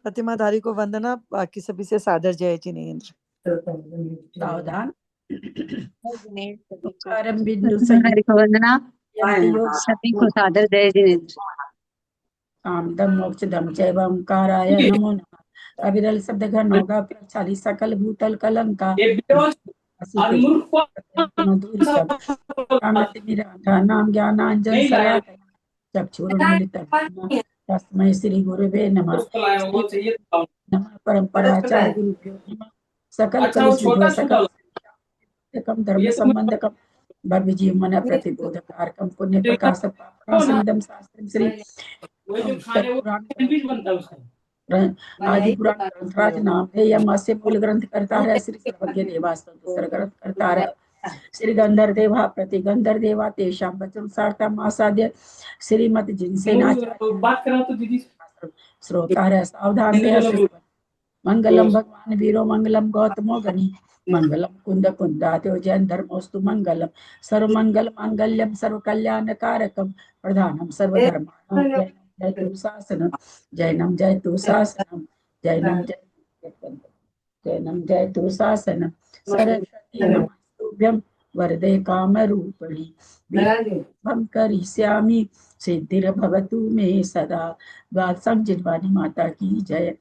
प्रतिमाधारी को वंदना, बाकी सभी से सादर जय जिनेन्द्र। सावधान। प्रतिमाधारी को वंदना, सभी को सादर जय जिनेन्द्र। कामदम मोक्षदम चैव ओंकाराय नमो नमः। अविरल शब्द घन होगा प्रक्षाली सकल भूतल कलंका नाम ज्ञानांजन शलाकया चक्षुरुन्मिलितं तस्मै श्री गुरुवे नमः। नमः परम्पराचार्य गुरुभ्यो नमः। सकल कलुष सकल धर्म संबंधकम भव्य जीवन प्रतिबोधकारकम पुण्य प्रकाश पापनाशनदम शास्त्रम श्री आदि पुराण ग्रंथराज नाम है। यह मत्स्य मूल ग्रंथ करता है श्री सर्वज्ञ देवास्तव ग्रंथ करता है श्री गंधर देवा प्रति गंधर देवा तेषाम वचन सारता मासाद्य श्रीमत जिनसे बात करा तो दीदी श्रोता है सावधान रहे। मंगलम भगवान वीरो मंगलम गौतमो गणी मंगलम कुंद कुंदात्यो जैन धर्मोस्तु मंगलम सर्वमंगल मांगल्यम सर्व कल्याण कारकम प्रधानम सर्वधर्माणां जयतु शासनम जैनम जयतु शासनम जैनम जयतु शासनम सरस्वती नमस्तुभ्यं वरदे कामरूपिणी विभं करिष्यामि सिद्धिर्भवतु मे सदा। वात्संग जिनवानी माता की जय।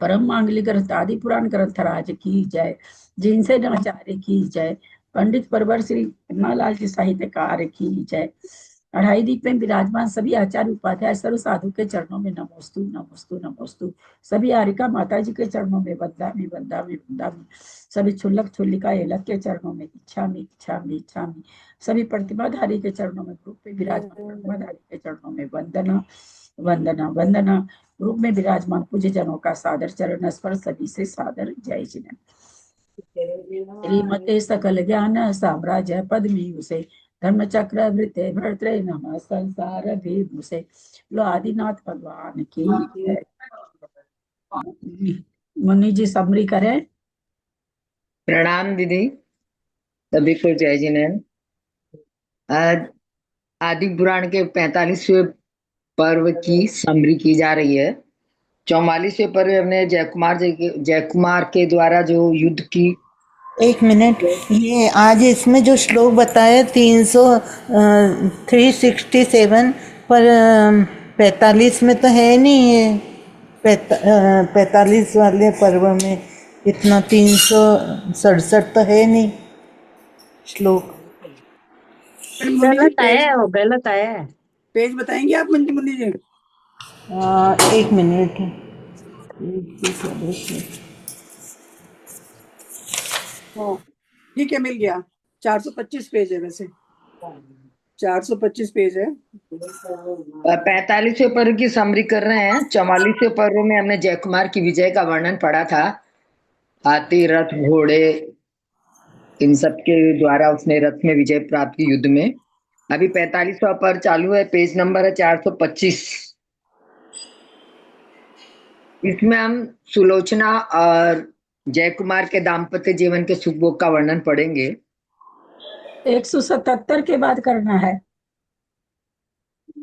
परम मांगलिक ग्रंथ आदि पुराण ग्रंथराज की जय। जिनसे आचार्य की जय। पंडित परवर श्री पन्नालाल जी साहित्यकार की जय। अढ़ाई दीप में विराजमान सभी आचार्य उपाध्याय सर्व साधु के चरणों में नमोस्तु नमोस्तु नमोस्तु। सभी आरिका माता जी के चरणों में वंदामि वंदामि वंदामि। सभी छुल्लक छुल्लिका एलक के चरणों में इच्छामि इच्छामि इच्छामि। सभी प्रतिमाधारी के चरणों में ग्रुप में विराजमान प्रतिमाधारी के चरणों में वंदना वंदना वंदना। रूप में विराजमान पूज्य जनों का सादर चरण स्पर्श सभी से सादर जय जिनेन्द्र। श्रीमते सकल ज्ञान साम्राज्य पद्मी उसे धर्मचक्र वृत्ते भर्त्रे नमः संसार भीमुसे। लो आदिनाथ भगवान की जय। मुनि जी समरी करें। प्रणाम दीदी, सभी को जय जिनेन्द्र। आज आदि पुराण के 45वें पर्व की समरी की जा रही है। 44वें पर्व हमने जयकुमार के द्वारा जो युद्ध की। एक मिनट, ये आज इसमें जो श्लोक बताया 367 पर 45 में तो है नहीं है। 45 वाले पर्व में इतना 367 तो है नहीं श्लोक। गलत आया है, वो गलत आया है। पेज बताएंगे आप मुनि जी? एक मिनट, ठीक है, मिल गया। 425 पेज है, वैसे 425 पेज है। 45वें पर्व की समरी कर रहे हैं। 44वें पर्व में हमने जयकुमार की विजय का वर्णन पढ़ा था। हाथी रथ घोड़े इन सब के द्वारा उसने रथ में विजय प्राप्त की युद्ध में। अभी 45वां पर्व चालू है। पेज नंबर है 425। इसमें हम सुलोचना और जयकुमार के दाम्पत्य जीवन के सुख भोग का वर्णन पढ़ेंगे। 177 के बाद करना है।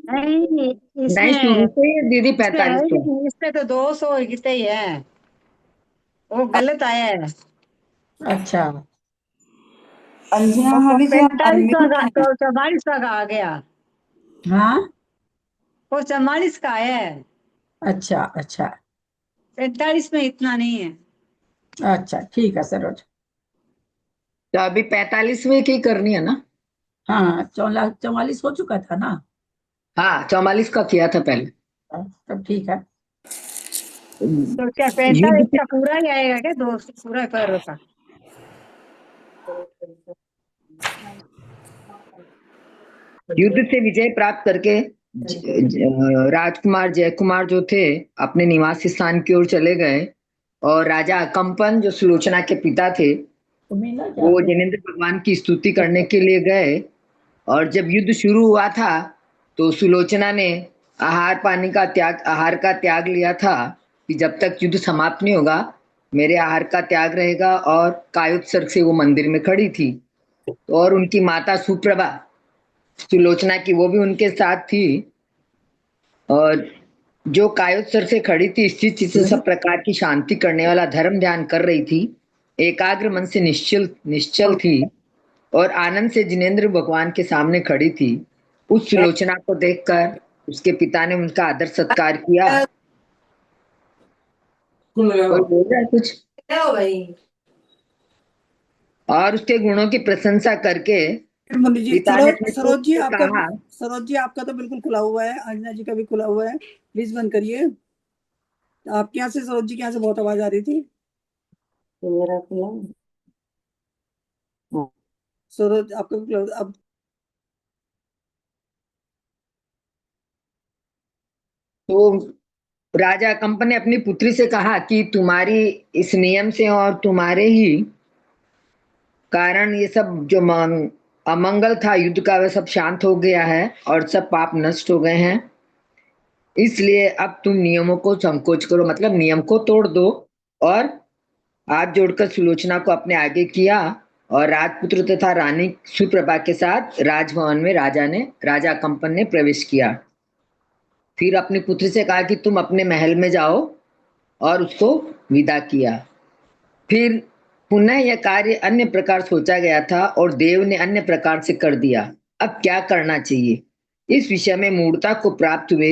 नहीं, शुरू से दीदी 45 इसमें तो 200 कितने ही है, वो गलत आया है। अच्छा, 44 का आ गया। हाँ, वो 44 का है। अच्छा अच्छा 45 में इतना नहीं है। अच्छा, ठीक है सरोज। तो अभी 45वें की करनी है ना? हाँ, 44 हो चुका था ना? हाँ, 44 का किया था पहले। तब ठीक है। तो क्या 45 का पूरा ही आएगा क्या? 200 पूरा पर्व का? युद्ध से विजय प्राप्त करके राजकुमार जयकुमार जो थे अपने निवास स्थान की ओर चले गए और राजा कंपन जो सुलोचना के पिता थे वो जिनेन्द्र भगवान की स्तुति करने के लिए गए। और जब युद्ध शुरू हुआ था तो सुलोचना ने आहार का त्याग लिया था कि जब तक युद्ध समाप्त नहीं होगा मेरे आहार का त्याग रहेगा। और कायोत्सर्ग से वो मंदिर में खड़ी थी। और उनकी माता सुप्रभा सुलोचना की वो भी उनके साथ थी। और जो कायोत्सर से खड़ी थी, स्थिर चित्त से सब प्रकार की शांति करने वाला धर्म ध्यान कर रही थी, एकाग्र मन से निश्चल थी और आनंद से जिनेंद्र भगवान के सामने खड़ी थी। उस सुलोचना को देखकर उसके पिता ने उनका आदर सत्कार किया। कोई बोल रहा है कुछ? और उसके गुणों की प्रशंसा करके मुनि जी, पिता ने अपने सरोज जी पुत्र से आपका कहा, सरोज जी आपका तो बिल्कुल खुला हुआ है, अंजना जी का भी खुला हुआ है, प्लीज बंद करिए। आपके यहाँ से, सरोज जी के यहाँ से बहुत आवाज आ रही थी। मेरा खुला सरोज आपका भी खुला अब। तो राजा कंपन ने अपनी पुत्री से कहा कि तुम्हारी इस नियम से और तुम्हारे ही कारण ये सब जो अमंगल था युद्ध का, वह सब शांत हो गया है और सब पाप नष्ट हो गए हैं। इसलिए अब तुम नियमों को संकोच करो, मतलब नियम को तोड़ दो। और हाथ जोड़कर सुलोचना को अपने आगे किया और राजपुत्र तथा रानी सुप्रभा के साथ राजभवन में राजा कंपन ने प्रवेश किया। फिर अपनी पुत्री से कहा कि तुम अपने महल में जाओ और उसको विदा किया। फिर पुनः यह कार्य अन्य प्रकार सोचा गया था और देव ने अन्य प्रकार से कर दिया। अब क्या करना चाहिए, इस विषय में मूर्ता को प्राप्त हुए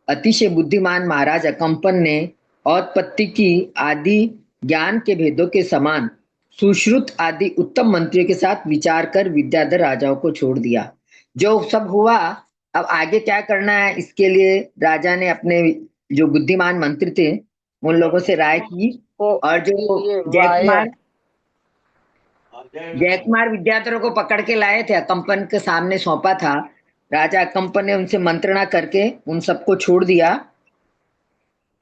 अतिशय बुद्धिमान महाराज अकंपन ने औत्पत्ति की आदि ज्ञान के भेदों के समान सुश्रुत आदि उत्तम मंत्रियों के साथ विचार कर विद्याधर राजाओं को छोड़ दिया। जो सब हुआ, अब आगे क्या करना है, इसके लिए राजा ने अपने जो बुद्धिमान मंत्री थे उन लोगों से राय की। और जो जयकुमार विद्याधरों को पकड़ के लाए थे, अकंपन के सामने सौंपा था, राजा अकंपन ने उनसे मंत्रणा करके उन सबको छोड़ दिया।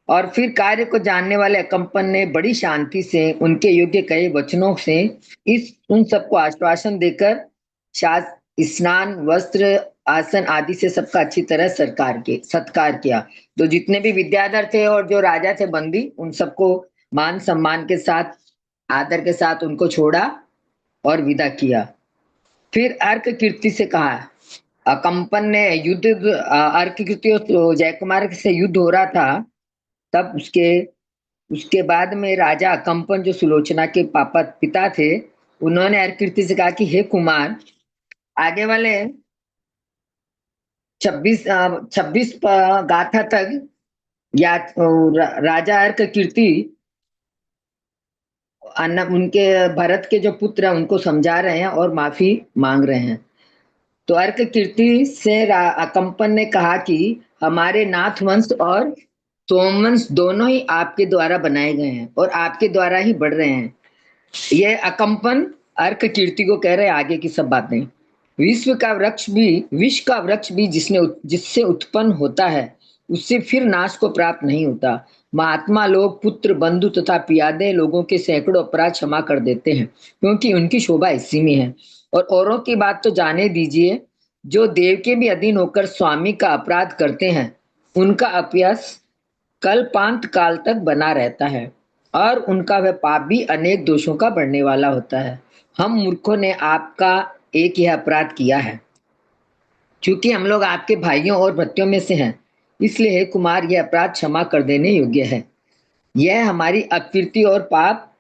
और फिर कार्य को जानने वाले अकंपन ने बड़ी शांति से उनके योग्य कई वचनों से उन सबको आश्वासन देकर स्नान, वस्त्र, आसन आदि से सबका अच्छी तरह सत्कार किया। तो जितने भी विद्याधर थे और जो राजा थे बंदी, उन सबको मान सम्मान के साथ, आदर के साथ उनको छोड़ा और विदा किया। फिर अर्क कीर्ति से कहा, अकंपन ने अर्क कीर्ति जयकुमार से युद्ध हो रहा था, तब उसके बाद में राजा अकंपन जो सुलोचना के पिता थे, उन्होंने अर्क कीर्ति से कहा कि हे कुमार, आगे वाले 26 गाथा तक या राजा अर्क कीर्ति उनके भरत के जो पुत्र हैं उनको समझा रहे हैं और माफी मांग रहे हैं। तो अर्क कीर्ति से अकंपन ने कहा कि हमारे नाथ वंश और सोमवंश दोनों ही आपके द्वारा बनाए गए हैं और आपके द्वारा ही बढ़ रहे हैं। ये अकंपन अर्क कीर्ति को कह रहे हैं आगे की सब बातें। विश्व का वृक्ष भी जिससे उत्पन्न होता है, उससे फिर नाश को प्राप्त नहीं होता। महात्मा लोग पुत्र, बंधु तथा पियादे लोगों के सैकड़ों अपराध क्षमा कर देते हैं, क्योंकि उनकी शोभा इसी में है। और औरों की बात तो जाने दीजिए, जो देव के भी अधीन होकर स्वामी का अपराध करते हैं, उनका अपयश कल्पांत काल तक बना रहता है और उनका वह पाप भी अनेक दोषों का बढ़ने वाला होता है। हम मूर्खों ने आपका एक यह अपराध किया है, क्योंकि हम लोग आपके भाइयों और भृत्यों में से हैं, इसलिए हे कुमार, यह अपराध क्षमा कर देने योग्य है। यह हमारी अपकीर्ति और पाप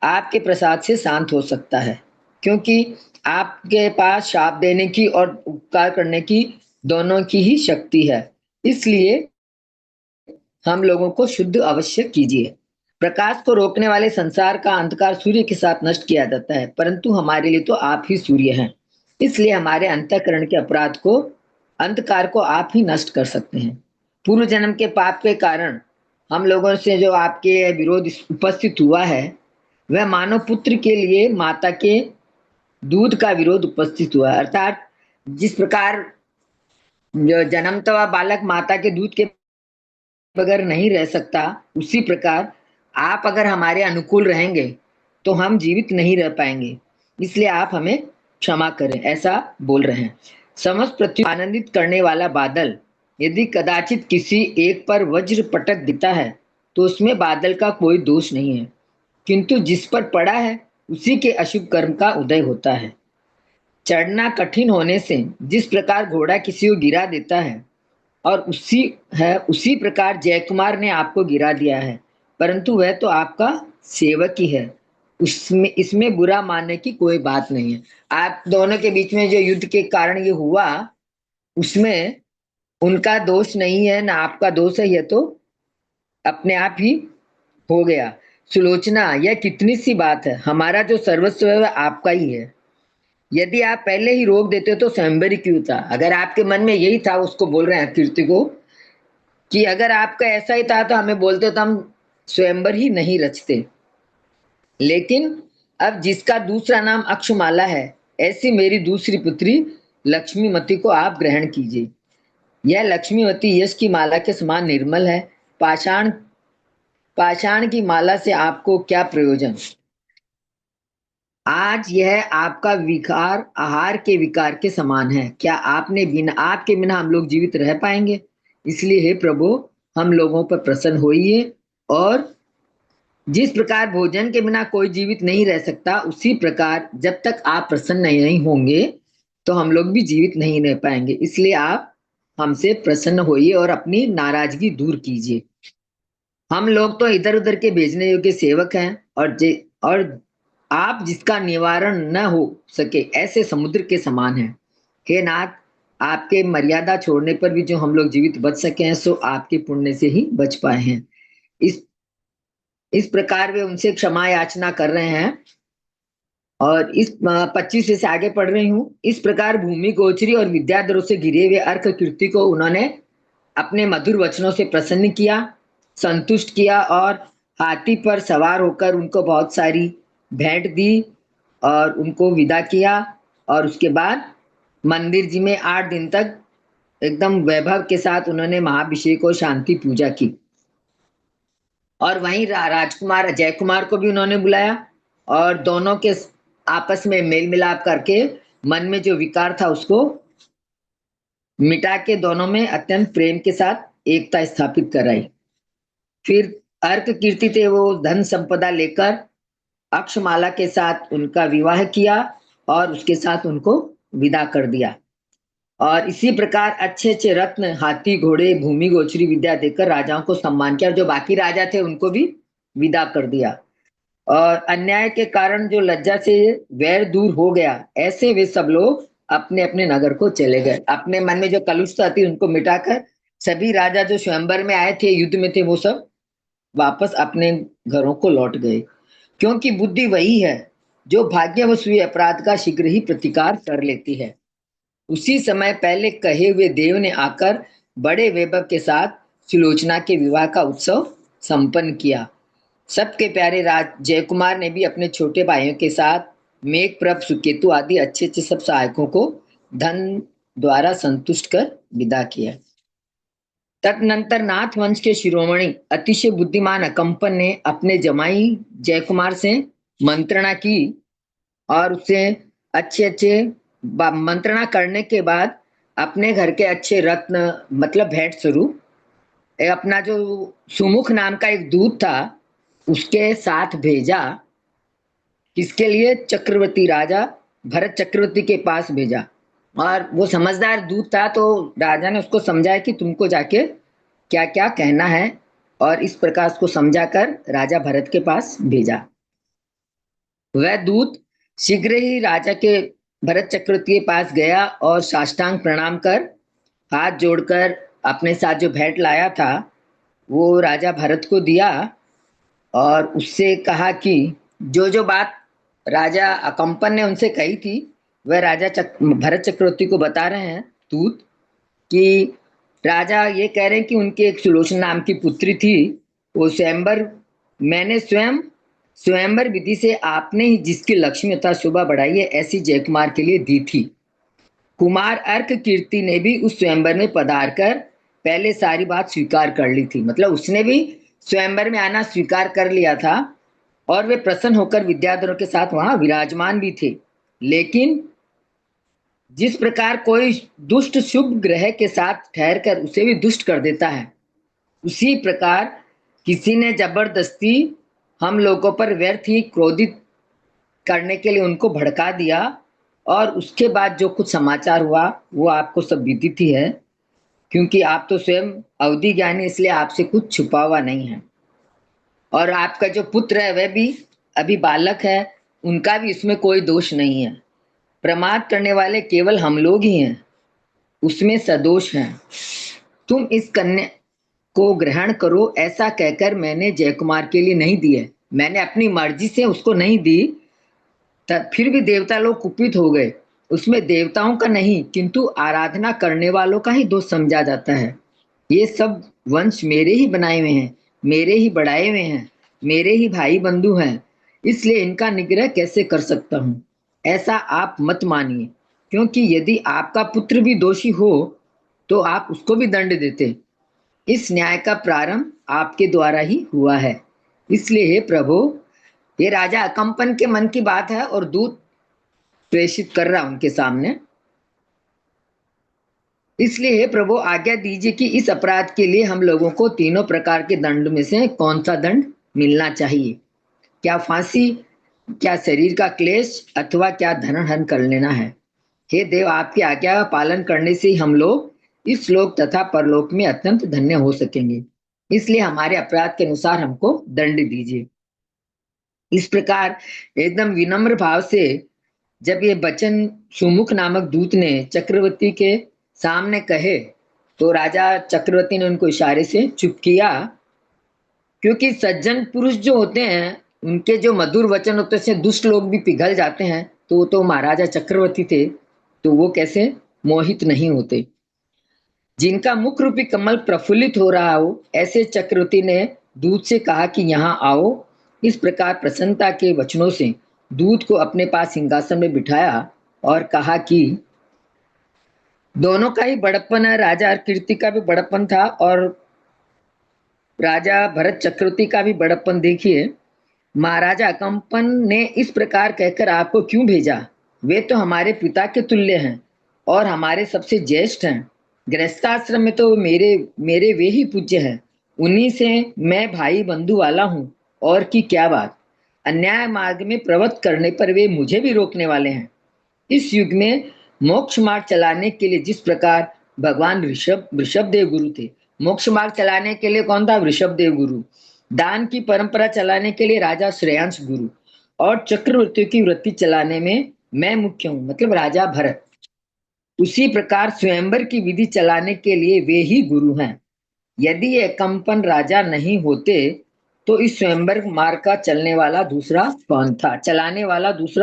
आपके प्रसाद से शांत हो सकता है, क्योंकि आपके पास शाप देने की और उपकार करने की दोनों की ही शक्ति है। इसलिए हम लोगों को शुद्ध अवश्य कीजिए। प्रकाश को रोकने वाले संसार का अंधकार सूर्य के साथ नष्ट किया जाता है, परंतु हमारे लिए तो आप ही सूर्य हैं। इसलिए हमारे अंतःकरण के अपराध को, अंधकार को आप ही नष्ट कर सकते हैं। पूर्व जन्म के पाप के कारण हम लोगों से जो आपके विरोध उपस्थित हुआ है, वह मानव पुत्र के लिए माता के दूध का विरोध उपस्थित हुआ। अर्थात जिस प्रकार जो जन्मता हुआ बालक माता के दूध के बगैर नहीं रह सकता, उसी प्रकार आप अगर हमारे अनुकूल रहेंगे तो हम जीवित नहीं रह पाएंगे। इसलिए आप हमें क्षमा करें, ऐसा बोल रहे हैं। समस्त पृथ्वी आनंदित करने वाला बादल यदि कदाचित किसी एक पर वज्र पटक देता है तो उसमें बादल का कोई दोष नहीं है, किंतु जिस पर पड़ा है उसी के अशुभ कर्म का उदय होता है। चढ़ना कठिन होने से जिस प्रकार घोड़ा किसी को गिरा देता है और उसी प्रकार जयकुमार ने आपको गिरा दिया है, परंतु वह तो आपका सेवक ही है, इसमें बुरा मानने की कोई बात नहीं है। आप दोनों के बीच में जो युद्ध के कारण ये हुआ, उसमें उनका दोष नहीं है ना आपका दोष है, यह तो अपने आप ही हो गया। सुलोचना, यह कितनी सी बात है, हमारा जो सर्वस्व है वह आपका ही है। यदि आप पहले ही रोक देते तो स्वयंवर ही क्यों था? अगर आपके मन में यही था, उसको बोल रहे हैं कीर्ति को, कि अगर आपका ऐसा ही था तो हमें बोलते तो हम स्वयंवर ही नहीं रचते। लेकिन अब जिसका दूसरा नाम अक्षमाला है, ऐसी मेरी दूसरी पुत्री लक्ष्मीमती को आप ग्रहण कीजिए। यह लक्ष्मीवती यश की माला के समान निर्मल है। पाषाण की माला से आपको क्या प्रयोजन? आज यह आपका विकार आहार के विकार के समान है। क्या आपके बिना हम लोग जीवित रह पाएंगे? इसलिए हे प्रभु, हम लोगों पर प्रसन्न होइए, और जिस प्रकार भोजन के बिना कोई जीवित नहीं रह सकता, उसी प्रकार जब तक आप प्रसन्न नहीं होंगे तो हम लोग भी जीवित नहीं रह पाएंगे। इसलिए आप हमसे प्रसन्न होइए और अपनी नाराजगी दूर कीजिए। हम लोग तो इधर उधर के भेजने योग्य सेवक हैं, और आप जिसका निवारण न हो सके ऐसे समुद्र के समान हैं। हे नाथ, आपके मर्यादा छोड़ने पर भी जो हम लोग जीवित बच सके हैं, सो आपके पुण्य से ही बच पाए हैं। इस प्रकार वे उनसे क्षमा याचना कर रहे हैं। और इस 25 से आगे पढ़ रही हूं। इस प्रकार भूमि गोचरी और विद्याधरों से घिरे हुए अर्क कीर्ति को उन्होंने अपने मधुर वचनों से प्रसन्न किया, संतुष्ट किया, और हाथी पर सवार होकर उनको बहुत सारी भेंट दी और उनको विदा किया। और उसके बाद मंदिर जी में 8 दिन तक एकदम वैभव के साथ उन्होंने महाभिषेक और शांति पूजा की। और वहीं राजकुमार जयकुमार को भी उन्होंने बुलाया, और दोनों के आपस में मेल मिलाप करके मन में जो विकार था उसको मिटा के दोनों में अत्यंत प्रेम के साथ एकता स्थापित कराई। फिर अर्क कीर्ति थे वो धन संपदा लेकर अक्षमाला के साथ उनका विवाह किया और उसके साथ उनको विदा कर दिया। और इसी प्रकार अच्छे अच्छे रत्न, हाथी, घोड़े, भूमि गोचरी विद्या देकर राजाओं को सम्मान किया, और जो बाकी राजा थे उनको भी विदा कर दिया। और अन्याय के कारण जो लज्जा से वैर दूर हो गया, ऐसे वे सब लोग अपने अपने नगर को चले गए। अपने मन में जो कलुषता थी उनको मिटाकर सभी राजा जो स्वयंवर में आए थे, युद्ध में थे, वो सब वापस अपने घरों को लौट गए। क्योंकि बुद्धि वही है जो भाग्यवश हुए अपराध का शीघ्र ही प्रतिकार कर लेती है। उसी समय पहले कहे हुए देव ने आकर बड़े वैभव के साथ सुलोचना के विवाह का उत्सव संपन्न किया। सबके प्यारे राज जयकुमार ने भी अपने छोटे भाइयों के साथ मेघप्रभ, सुकेतु आदि अच्छे अच्छे सब सहायकों को धन द्वारा संतुष्ट कर विदा किया। तदनंतर नाथ वंश के शिरोमणि अतिशय बुद्धिमान अकंपन ने अपने जमाई जयकुमार से मंत्रणा की, और उससे अच्छे मंत्रणा करने के बाद अपने घर के अच्छे रत्न, मतलब भेंट स्वरूप, अपना जो सुमुख नाम का एक दूत था उसके साथ भेजा। किसके लिए? चक्रवर्ती राजा भरत चक्रवर्ती के पास भेजा। और वो समझदार दूत था, तो राजा ने उसको समझाया कि तुमको जाके क्या क्या कहना है, और इस प्रकार उसको समझाकर राजा भरत के पास भेजा। वह दूत शीघ्र ही राजा के भरत चक्रवर्ती के पास गया और साष्टांग प्रणाम कर हाथ जोड़कर अपने साथ जो भेंट लाया था वो राजा भरत को दिया, और उससे कहा कि जो बात राजा अकंपन ने उनसे कही थी वह राजा भरत चक्रवर्ती को बता रहे हैं दूत, कि राजा ये कह रहे हैं कि उनकी एक सुलोचना नाम की पुत्री थी, वो मैंने स्वयंवर विधि से आपने ही जिसकी लक्ष्मी तथा शोभा बढ़ाई है, ऐसी जयकुमार के लिए दी थी। कुमार अर्क कीर्ति ने भी उस स्वयंवर में पधार कर पहले सारी बात स्वीकार कर ली थी, मतलब उसने भी स्वयंवर में आना स्वीकार कर लिया था, और वे प्रसन्न होकर विद्याधरों के साथ वहां विराजमान भी थे। लेकिन जिस प्रकार कोई दुष्ट शुभ ग्रह के साथ ठहर कर उसे भी दुष्ट कर देता है, उसी प्रकार किसी ने जबरदस्ती हम लोगों पर व्यर्थ ही क्रोधित करने के लिए उनको भड़का दिया। और उसके बाद जो कुछ समाचार हुआ वो आपको सब विदित ही है, क्योंकि आप तो स्वयं अवधि ज्ञानी, इसलिए आपसे कुछ छुपा हुआ नहीं है। और आपका जो पुत्र है वह भी अभी बालक है, उनका भी इसमें कोई दोष नहीं है। प्रमाद करने वाले केवल हम लोग ही हैं, उसमें सदोष हैं। तुम इस कन्या को ग्रहण करो, ऐसा कहकर मैंने जयकुमार के लिए नहीं दी है। मैंने अपनी मर्जी से उसको नहीं दी, तब फिर भी देवता लोग कुपित हो गए। उसमें देवताओं का नहीं, किंतु आराधना करने वालों का ही दोष समझा जाता है। ये सब वंश मेरे ही बनाए हुए हैं, मेरे ही बढ़ाए हुए हैं, मेरे ही भाई बंधु हैं, इसलिए इनका निग्रह कैसे कर सकता हूं? ऐसा आप मत मानिए, क्योंकि यदि आपका पुत्र भी दोषी हो तो आप उसको भी दंड देते। इस न्याय का प्रारंभ आपके द्वारा ही हुआ है। इसलिए हे प्रभु, ये राजा अकंपन के मन की बात है और दूत प्रेषित कर रहा उनके सामने। इसलिए हे प्रभु, आज्ञा दीजिए कि इस अपराध के लिए हम लोगों को तीनों प्रकार के दंड में से कौन सा दंड मिलना चाहिए? क्या फांसी, क्या शरीर का क्लेश, अथवा क्या धनहरण कर लेना है? हे देव, आपकी आज्ञा का पालन करने से ही हम लोग इस लोक तथा परलोक में अत्यंत धन्य हो सकेंगे। इसलिए हमारे अपराध के अनुसार हमको दंड दीजिए। इस प्रकार एकदम विनम्र भाव से जब ये वचन सुमुख नामक दूत ने चक्रवर्ती के सामने कहे, तो राजा चक्रवर्ती ने उनको इशारे से चुप किया, क्योंकि सज्जन पुरुष जो होते हैं उनके जो मधुर वचन होते हैं दुष्ट लोग भी पिघल जाते हैं। तो महाराजा चक्रवर्ती थे, तो वो कैसे मोहित नहीं होते। जिनका मुख रूपी कमल प्रफुल्लित हो रहा हो, ऐसे चक्रवर्ती ने दूत से कहा कि यहाँ आओ। इस प्रकार प्रसन्नता के वचनों से दूत को अपने पास सिंहासन में बिठाया और कहा कि दोनों का ही बड़प्पन है। राजा कीर्ति का भी बड़प्पन था और राजा भरत चक्रवर्ती का भी बड़प्पन देखिए। महाराजा कंपन ने इस प्रकार कहकर आपको क्यों भेजा? वे तो हमारे पिता के तुल्य हैं और हमारे सबसे ज्येष्ठ हैं। गृहस्थाश्रम में तो मेरे वे ही पूज्य हैं, उन्हीं से मैं भाई बंधु वाला हूँ। और की क्या बात, अन्याय मार्ग में प्रवृत्त करने पर वे मुझे भी रोकने वाले हैं। इस युग में मोक्ष मार्ग चलाने के लिए जिस प्रकार भगवान वृषभ देव गुरु थे, मोक्ष मार्ग चलाने के लिए कौन था? वृषभ देव गुरु। दान की परंपरा चलाने के लिए राजा श्रेयांश गुरु, और चक्रवर्तियों की वृत्ति चलाने में मैं मुख्य हूं, मतलब राजा भरत। उसी प्रकार स्वयंवर की विधि चलाने के लिए वे ही गुरु हैं। यदि ये कंपन राजा नहीं होते तो इस स्वयंवर मार्ग का चलाने वाला दूसरा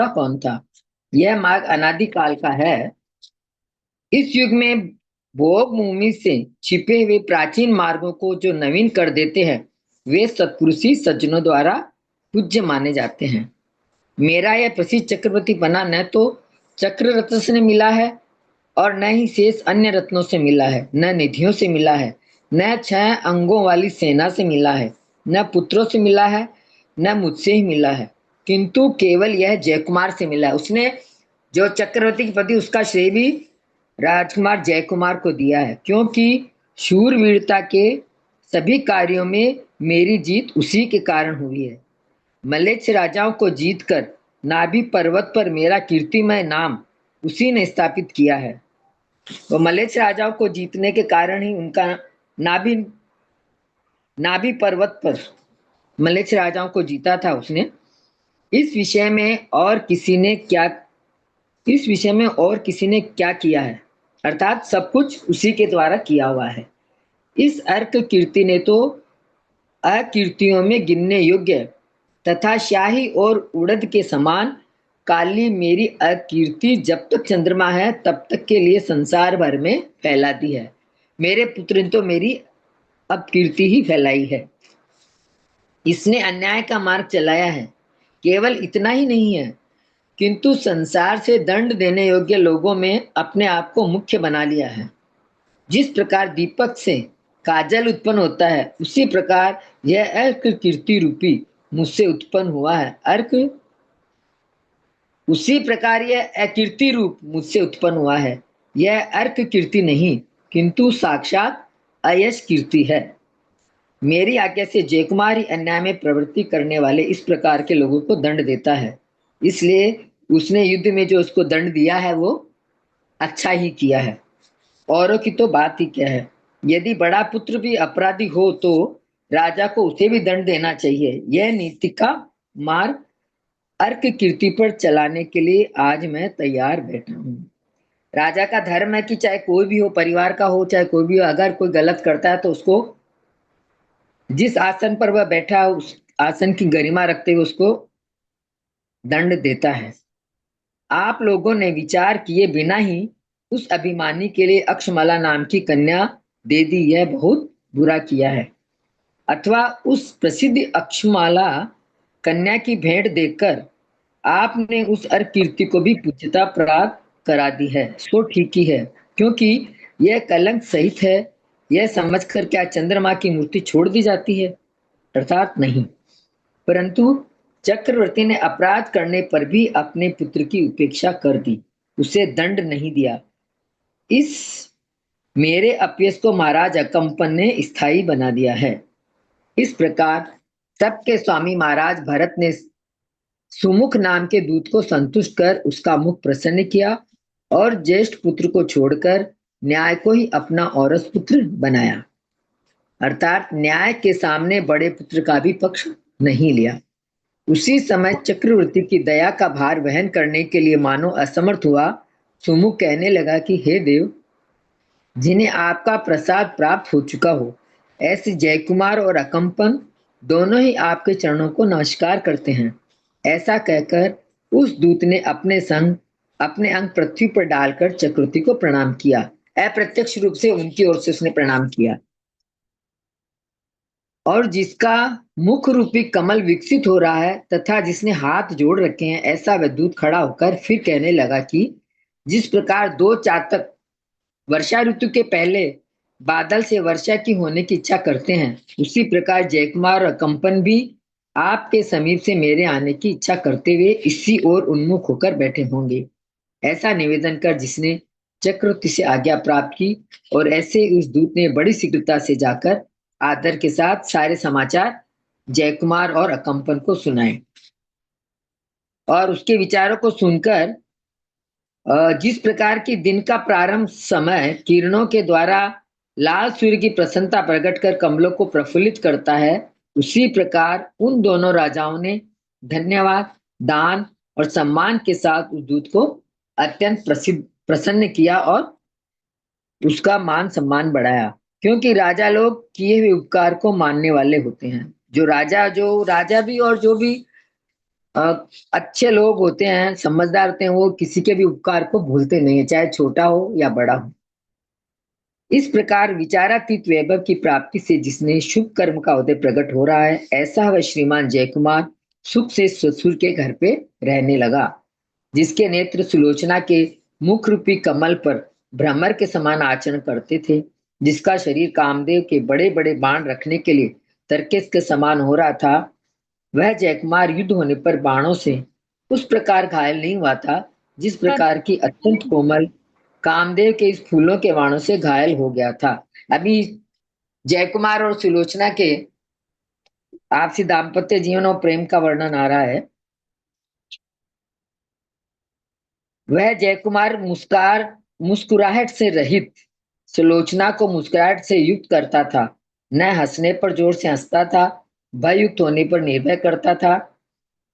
कौन था? यह मार्ग अनादिकाल का है। इस युग में भोग भूमि से छिपे हुए प्राचीन मार्गों को जो नवीन कर देते हैं, वे सत्पुरुषी सज्जनों द्वारा पूज्य माने जाते हैं। मेरा यह प्रसिद्ध चक्रवर्ती बना न तो चक्र रत्न से मिला है और न ही शेष अन्य रत्नों से मिला है, न निधियों से मिला है, न 6 अंगों वाली सेना से मिला है, न पुत्रों से मिला है, न मुझसे ही मिला है, किंतु केवल यह जयकुमार से मिला है। उसने जो चक्रवर्ती के पति, उसका श्रेय भी राजकुमार जयकुमार को दिया है, क्योंकि शूरवीरता के सभी कार्यों में मेरी जीत उसी के कारण हुई है। मलेच्छ राजाओं को जीतकर नाभि पर्वत पर मेरा कीर्तिमय नाम उसी ने स्थापित किया है। तो मलेच्छ राजाओं को जीतने के कारण ही उनका नाभि पर्वत पर मलेच्छ राजाओं को जीता था उसने। इस विषय में और किसी ने क्या किया है, अर्थात सब कुछ उसी के द्वारा किया हुआ है। इस अर्क कीर्ति ने तो अकीर्तियों में गिनने योग्य तथा शाही और उड़द के समान काली मेरी अकीर्ति जब तक चंद्रमा है तब तक के लिए संसार भर में फैला दी है। मेरे पुत्र ने तो मेरी अपकीर्ति ही फैलाई है। इसने अन्याय का मार्ग चलाया है। केवल इतना ही नहीं है, किंतु संसार से दंड देने योग्य लोगों में अपने आप को मुख्य बना लिया है। जिस प्रकार दीपक से काजल उत्पन्न होता है, उसी प्रकार यह अर्क कीर्ति रूपी मुझसे उत्पन्न हुआ है। उसी प्रकार यह अकीर्ति रूप मुझसे उत्पन्न हुआ है। यह अर्क कीर्ति नहीं, किंतु साक्षात अयश कीर्ति है। मेरी आज्ञा से जयकुमार ही अन्याय में प्रवृत्ति करने वाले इस प्रकार के लोगों को दंड देता है। इसलिए उसने युद्ध में जो उसको दंड दिया है वो अच्छा ही किया है। औरों की तो बात ही क्या है। यदि बड़ा पुत्र भी अपराधी हो तो राजा को उसे भी दंड देना चाहिए। यह नीति का मार्ग अर्क कीर्ति पर चलाने के लिए आज मैं तैयार बैठा हूं। राजा का धर्म है कि चाहे कोई भी हो, परिवार का हो चाहे कोई भी हो, अगर कोई गलत करता है तो उसको जिस आसन पर वह बैठा है उस आसन की गरिमा रखते हुए उसको दंड देता है। आप लोगों ने विचार किए बिना ही उस अभिमानी के लिए अक्षमाला नाम की कन्या दे दी, यह बहुत बुरा किया है। अथवा उस प्रसिद्ध अक्षमाला कन्या की भेंट देकर आपने उस अर्क कीर्ति को भी पूज्यता प्राप्त करा दी है, सो ठीक ही है, क्योंकि यह कलंक सहित है। यह समझकर क्या चंद्रमा की मूर्ति छोड़ दी जाती है? अर्थात नहीं। परंतु चक्रवर्ती ने अपराध करने पर भी अपने पुत्र की उपेक्षा कर दी, उसे दंड नहीं दिया। इस मेरे अपयश को महाराज अकंपन ने स्थायी बना दिया है। इस प्रकार सबके स्वामी महाराज भरत ने सुमुख नाम के दूत को संतुष्ट कर उसका मुख प्रसन्न किया और ज्येष्ठ पुत्र को छोड़कर न्याय को ही अपना औरस पुत्र बनाया। अर्थात न्याय के सामने बड़े पुत्र का भी पक्ष नहीं लिया। उसी समय चक्रवर्ती की दया का भार वहन करने के लिए मानो असमर्थ हुआ सुमुख कहने लगा कि हे देव, जिन्हें आपका प्रसाद प्राप्त हो चुका हो, ऐसे जयकुमार और अकंपन दोनों ही आपके चरणों को नमस्कार करते हैं। ऐसा कहकर उस दूत ने अपने अंग पृथ्वी पर डालकर चक्रवर्ती को प्रणाम किया। अप्रत्यक्ष रूप से उनकी ओर से उसने प्रणाम किया। और जिसका मुख रूपी कमल विकसित हो रहा है तथा जिसने हाथ जोड़ रखे हैं, ऐसा वह दूत खड़ा होकर फिर कहने लगा कि जिस प्रकार दो चातक वर्षा ऋतु के पहले बादल से वर्षा की होने की इच्छा करते हैं, उसी प्रकार जयकुमार और कंपन भी आपके समीप से मेरे आने की इच्छा करते हुए इसी ओर उन्मुख होकर बैठे होंगे। ऐसा निवेदन कर जिसने चक्रवर्ती से आज्ञा प्राप्त की और ऐसे उस दूत ने बड़ी शीघ्रता से जाकर आदर के साथ सारे समाचार जयकुमार और अकंपन को सुनाए। और उसके विचारों को सुनकर जिस प्रकार की दिन का प्रारंभ समय किरणों के द्वारा लाल सूर्य की प्रसन्नता प्रकट कर कमलों को प्रफुल्लित करता है, उसी प्रकार उन दोनों राजाओं ने धन्यवाद, दान और सम्मान के साथ उस दूत को अत्यंत प्रसन्न किया और उसका मान सम्मान बढ़ाया। क्योंकि राजा लोग किए हुए उपकार को मानने वाले होते हैं। जो राजा भी और जो भी अच्छे लोग होते हैं, समझदार होते हैं, वो किसी के भी उपकार को भूलते नहीं है, चाहे छोटा हो या बड़ा हो। इस प्रकार विचारातीत वैभव की प्राप्ति से जिसने शुभ कर्म का उदय प्रकट हो रहा है, ऐसा वह श्रीमान जयकुमार सुख से ससुर के घर पे रहने लगा, जिसके नेत्र सुलोचना के मुख रूपी कमल पर भ्रमर के समान आचरण करते थे, जिसका शरीर कामदेव के बड़े बड़े बाण रखने के लिए तरकेस के समान हो रहा था। वह जयकुमार युद्ध होने पर बाणों से उस प्रकार घायल नहीं हुआ था जिस प्रकार की अत्यंत कोमल कामदेव के इस फूलों के बाणों से घायल हो गया था। अभी जयकुमार और सुलोचना के आपसी दाम्पत्य जीवन और प्रेम का वर्णन आ रहा है। वह जयकुमार मुस्कुराहट से रहित सुलोचना को मुस्कुराहट से युक्त करता था, न हंसने पर जोर से हंसता था, भययुक्त होने पर निर्भय करता था,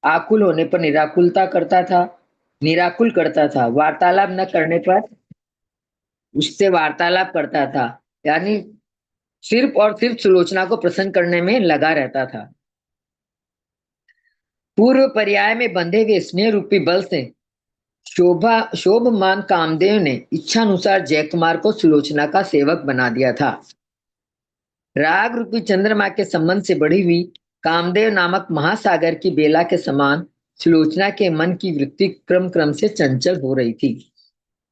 आकुल होने पर निराकुल करता था, वार्तालाप न करने पर उससे वार्तालाप करता था, यानी सिर्फ और सिर्फ सुलोचना को प्रसन्न करने में लगा रहता था। पूर्व पर्याय में बंधे हुए स्नेह रूपी बल से शोभमान कामदेव ने इच्छानुसार जयकुमार को सुलोचना का सेवक बना दिया था। राग रूपी चंद्रमा के संबंध से बढ़ी हुई कामदेव नामक महासागर की बेला के समान सुलोचना के मन की वृत्ति क्रम से चंचल हो रही थी।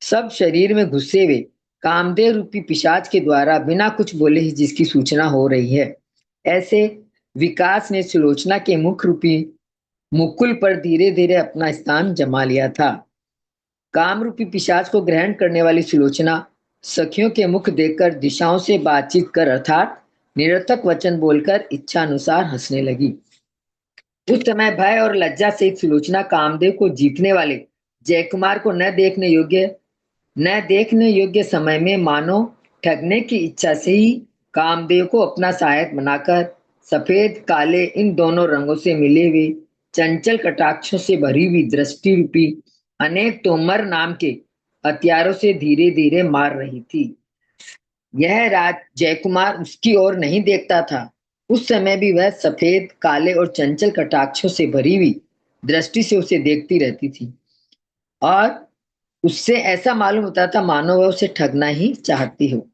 सब शरीर में घुसे हुए कामदेव रूपी पिशाच के द्वारा बिना कुछ बोले ही जिसकी सूचना हो रही है, ऐसे विकास ने सुलोचना के मुख रूपी मुकुल पर धीरे धीरे अपना स्थान जमा लिया था। काम रूपी पिशाच को ग्रहण करने वाली सुलोचना सखियों के मुख देखकर दिशाओं से बातचीत कर अर्थात निरर्थक वचन बोलकर इच्छा अनुसार हंसने लगी। उस समय भय और लज्जा से सुलोचना कामदेव को जीतने वाले जयकुमार को न देखने योग्य समय में मानो ठगने की इच्छा से ही कामदेव को अपना सहायक बनाकर सफेद काले इन दोनों रंगों से मिले हुए चंचल कटाक्षों से भरी हुई दृष्टि रूपी अनेक तोमर नाम के हथियारों से धीरे धीरे मार रही थी। यह राज जयकुमार उसकी ओर नहीं देखता था। उस समय भी वह सफेद काले और चंचल कटाक्षों से भरी हुई दृष्टि से उसे देखती रहती थी और उससे ऐसा मालूम होता था मानो वह उसे ठगना ही चाहती हो।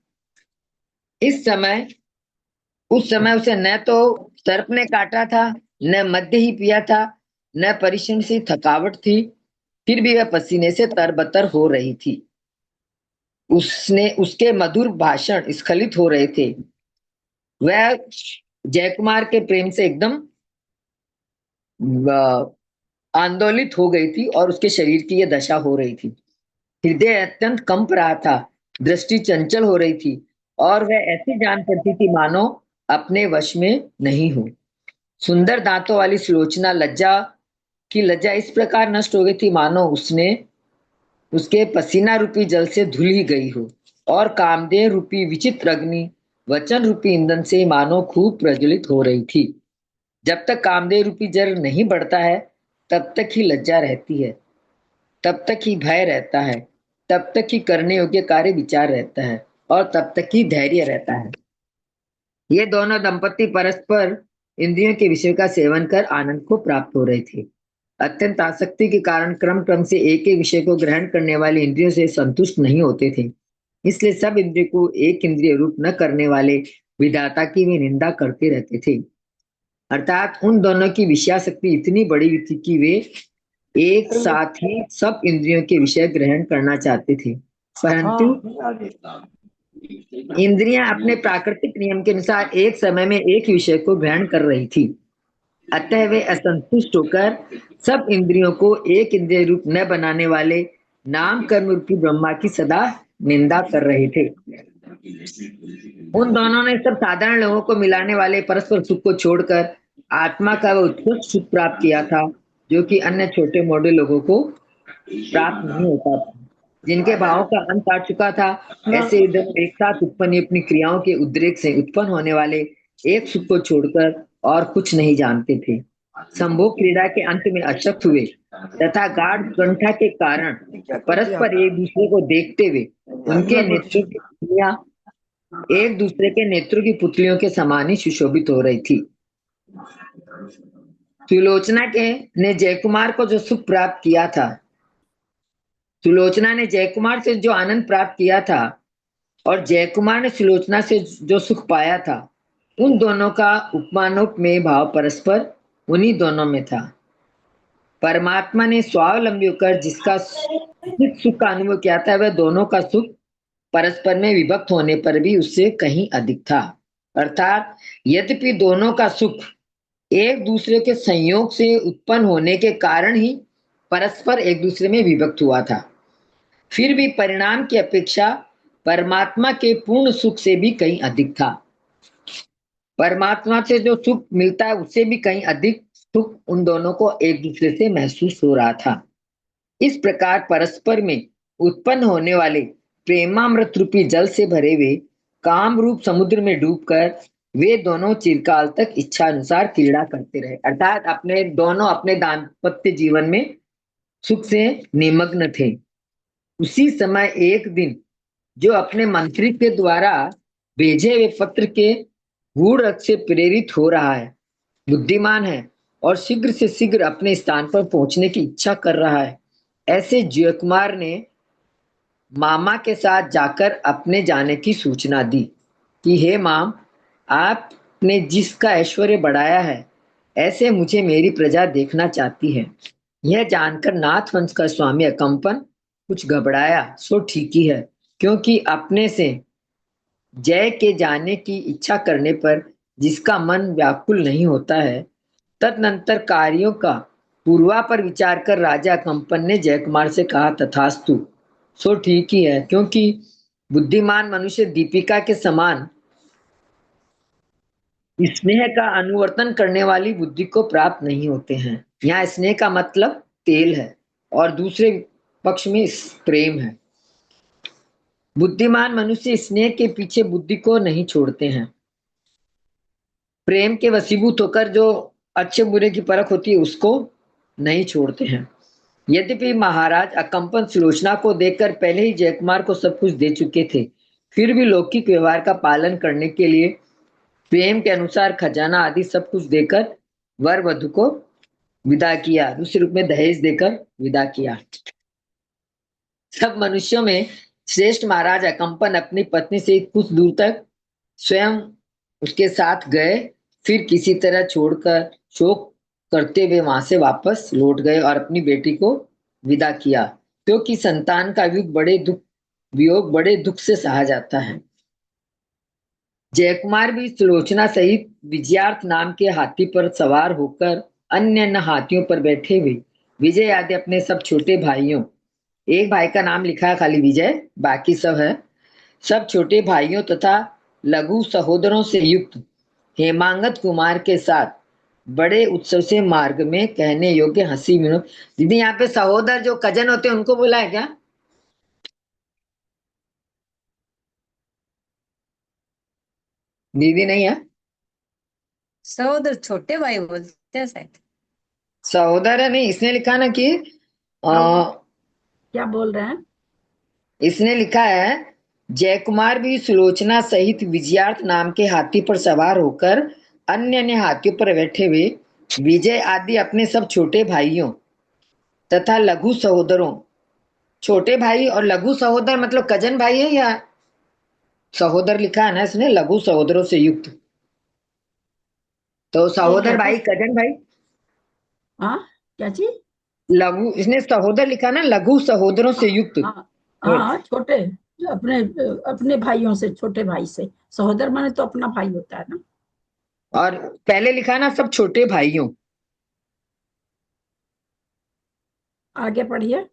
उस समय उसे न तो सर्प ने काटा था, न मद्य ही पिया था, न परिश्रम से थकावट थी, फिर भी वह पसीने से तरबतर हो रही थी। उसके मधुर भाषण स्खलित हो रहे थे। वह जयकुमार के प्रेम से एकदम आंदोलित हो गई थी और उसके शरीर की यह दशा हो रही थी। हृदय अत्यंत कंप रहा था, दृष्टि चंचल हो रही थी और वह ऐसी जान पड़ती थी मानो अपने वश में नहीं हो। सुंदर दांतों वाली सुलोचना लज्जा इस प्रकार नष्ट हो गई थी मानो उसके पसीना रूपी जल से धुल ही गई हो और कामदेव रूपी विचित्र अग्नि वचन रूपी ईंधन से मानो खूब प्रज्वलित हो रही थी। जब तक कामदेव रूपी जल नहीं बढ़ता है तब तक ही लज्जा रहती है, तब तक ही भय रहता है, तब तक ही करने योग्य कार्य विचार रहता है और तब तक ही धैर्य रहता है। ये दोनों दंपति परस्पर इंद्रियों के विषय का सेवन कर आनंद को प्राप्त हो रहे थे। अत्यंत आसक्ति के कारण क्रम क्रम से एक एक विषय को ग्रहण करने वाले इंद्रियों से संतुष्ट नहीं होते थे, इसलिए सब इंद्रिय को एक इंद्रिय रूप न करने वाले विधाता की वे निंदा करते रहते थे। अर्थात उन दोनों की विषयासक्ति इतनी बड़ी थी कि वे एक साथ ही सब इंद्रियों के विषय ग्रहण करना चाहते थे, परंतु इंद्रियां अपने प्राकृतिक नियम के अनुसार एक समय में एक विषय को ग्रहण कर रही थी। अतः वे असंतुष्ट होकर सब इंद्रियों को एक इंद्रिय रूप न बनाने वाले नाम कर्म रूपी ब्रह्मा की सदा निंदा कर रहे थे। उन दोनों ने सब साधारण लोगों को मिलाने वाले परस्पर सुख को छोड़कर आत्मा का वह उत्कृष्ट सुख प्राप्त किया था जो कि अन्य छोटे मोटे लोगों को प्राप्त नहीं होता था। जिनके भावों का अंत आ चुका था, ऐसे इधर एक साथ उत्पन्न अपनी क्रियाओं के उद्रेक से उत्पन्न होने वाले एक सुख को छोड़कर और कुछ नहीं जानते थे। संभोग क्रीड़ा के अंत में अशक्त हुए तथा गाढ़ उत्कंठा के कारण परस्पर एक दूसरे को देखते हुए उनके नेत्रों की पुतलियां एक दूसरे के नेत्रों की पुतलियों के समान ही सुशोभित हो रही थी। सुलोचना ने जयकुमार को जो सुख प्राप्त किया था, सुलोचना ने जयकुमार से जो आनंद प्राप्त किया था और जयकुमार ने सुलोचना से जो सुख पाया था, उन दोनों का उपमानोपमेय भाव परस्पर उन्हीं दोनों में था। परमात्मा ने स्वावलंबी होकर जिसका सुख का अनुभव किया था, वह दोनों का सुख परस्पर में विभक्त होने पर भी उससे कहीं अधिक था। अर्थात यद्यपि दोनों का सुख एक दूसरे के संयोग से उत्पन्न होने के कारण ही परस्पर एक दूसरे में विभक्त हुआ था, फिर भी परिणाम की अपेक्षा परमात्मा के पूर्ण सुख से भी कहीं अधिक था। परमात्मा से जो सुख मिलता है उससे भी कहीं अधिक सुख उन दोनों को एक दूसरे से महसूस हो रहा था। इस प्रकार परस्पर में उत्पन्न होने वाले प्रेमामृत रूपी जल से भरे हुए काम रूप समुद्र में डूबकर वे दोनों चिरकाल तक इच्छा अनुसार क्रीड़ा करते रहे। अर्थात अपने दाम्पत्य जीवन में सुख से निमग्न थे। उसी समय एक दिन जो अपने मंत्री के द्वारा भेजे हुए पत्र के गूढ़ अर्थ से प्रेरित हो रहा है, बुद्धिमान है और शीघ्र से शीघ्र अपने स्थान पर पहुंचने की इच्छा कर रहा है, ऐसे जयकुमार ने मामा के साथ जाकर अपने जाने की सूचना दी कि हे माम, आपने जिसका ऐश्वर्य बढ़ाया है, ऐसे मुझे मेरी प्रजा देखना चाहती है। यह जानकर नाथ वंश का स्वामी अकंपन कुछ घबराया, सो ठीक ही है, क्योंकि अपने से जय के जाने की इच्छा करने पर जिसका मन व्याकुल नहीं होता है, तदनंतर कार्यों का पूर्वापर विचार कर राजा कंपन ने जयकुमार से कहा, तथास्तु, सो ठीक ही है, क्योंकि बुद्धिमान मनुष्य दीपिका के समान स्नेह का अनुवर्तन करने वाली बुद्धि को प्राप्त नहीं होते हैं। यहाँ स्नेह का मतलब तेल है और दूसरे पक्ष में प्रेम है। बुद्धिमान मनुष्य स्नेह के पीछे बुद्धि को नहीं छोड़ते हैं। प्रेम के वशीभूत होकर जो अच्छे बुरे की परख होती है उसको नहीं छोड़ते हैं। यद्यपि महाराज अकंपन सुलोचना को देखकर पहले ही जयकुमार को सब कुछ दे चुके थे, फिर भी लौकिक व्यवहार का पालन करने के लिए प्रेम के अनुसार खजाना आदि सब कुछ देकर वर वधु को विदा किया, दूसरे रूप में दहेज देकर विदा किया। सब मनुष्यों में श्रेष्ठ महाराज अकंपन अपनी पत्नी से कुछ दूर तक स्वयं उसके साथ गए, फिर किसी तरह छोड़कर शोक करते हुए वहां से वापस लौट गए और अपनी बेटी को विदा किया, क्योंकि संतान का वियोग बड़े दुख से सहा जाता है। जयकुमार भी सुलोचना सहित विजयार्थ नाम के हाथी पर सवार होकर अन्य अन्य हाथियों पर बैठे हुए विजय आदि अपने सब छोटे भाइयों, एक भाई का नाम लिखा है खाली विजय, बाकी सब है, सब छोटे भाइयों तथा लघु सहोदरों से युक्त हेमांगत कुमार के साथ बड़े उत्सव से मार्ग में कहने योग्य हंसी विनोद। दीदी यहाँ पे सहोदर जो कजन होते हैं उनको बोला है क्या? दीदी नहीं है? सहोदर छोटे भाई बोलते हैं शायद। सहोदर है नहीं, इसने लिखा ना कि क्या बोल रहे हैं? इसने लिखा है जयकुमार भी सुलोचना सहित विजयार्थ नाम के हाथी पर सवार होकर अन्य अन्य हाथियों पर बैठे हुए विजय आदि अपने सब छोटे भाइयों तथा लघु सहोदरों, छोटे भाई और लघु सहोदर मतलब कजन भाई है या सहोदर लिखा है ना इसने, लघु सहोदरों से युक्त, तो सहोदर भाई कजन भाई। हाँ क्या चीज? लघु, इसने सहोदर लिखा ना, लघु सहोदरों से युक्त। हाँ हाँ, छोटे अपने अपने भाइयों से, छोटे भाई से। सहोदर माने तो अपना भाई होता है ना। और पहले लिखा ना सब छोटे भाइयों। आगे पढ़िए।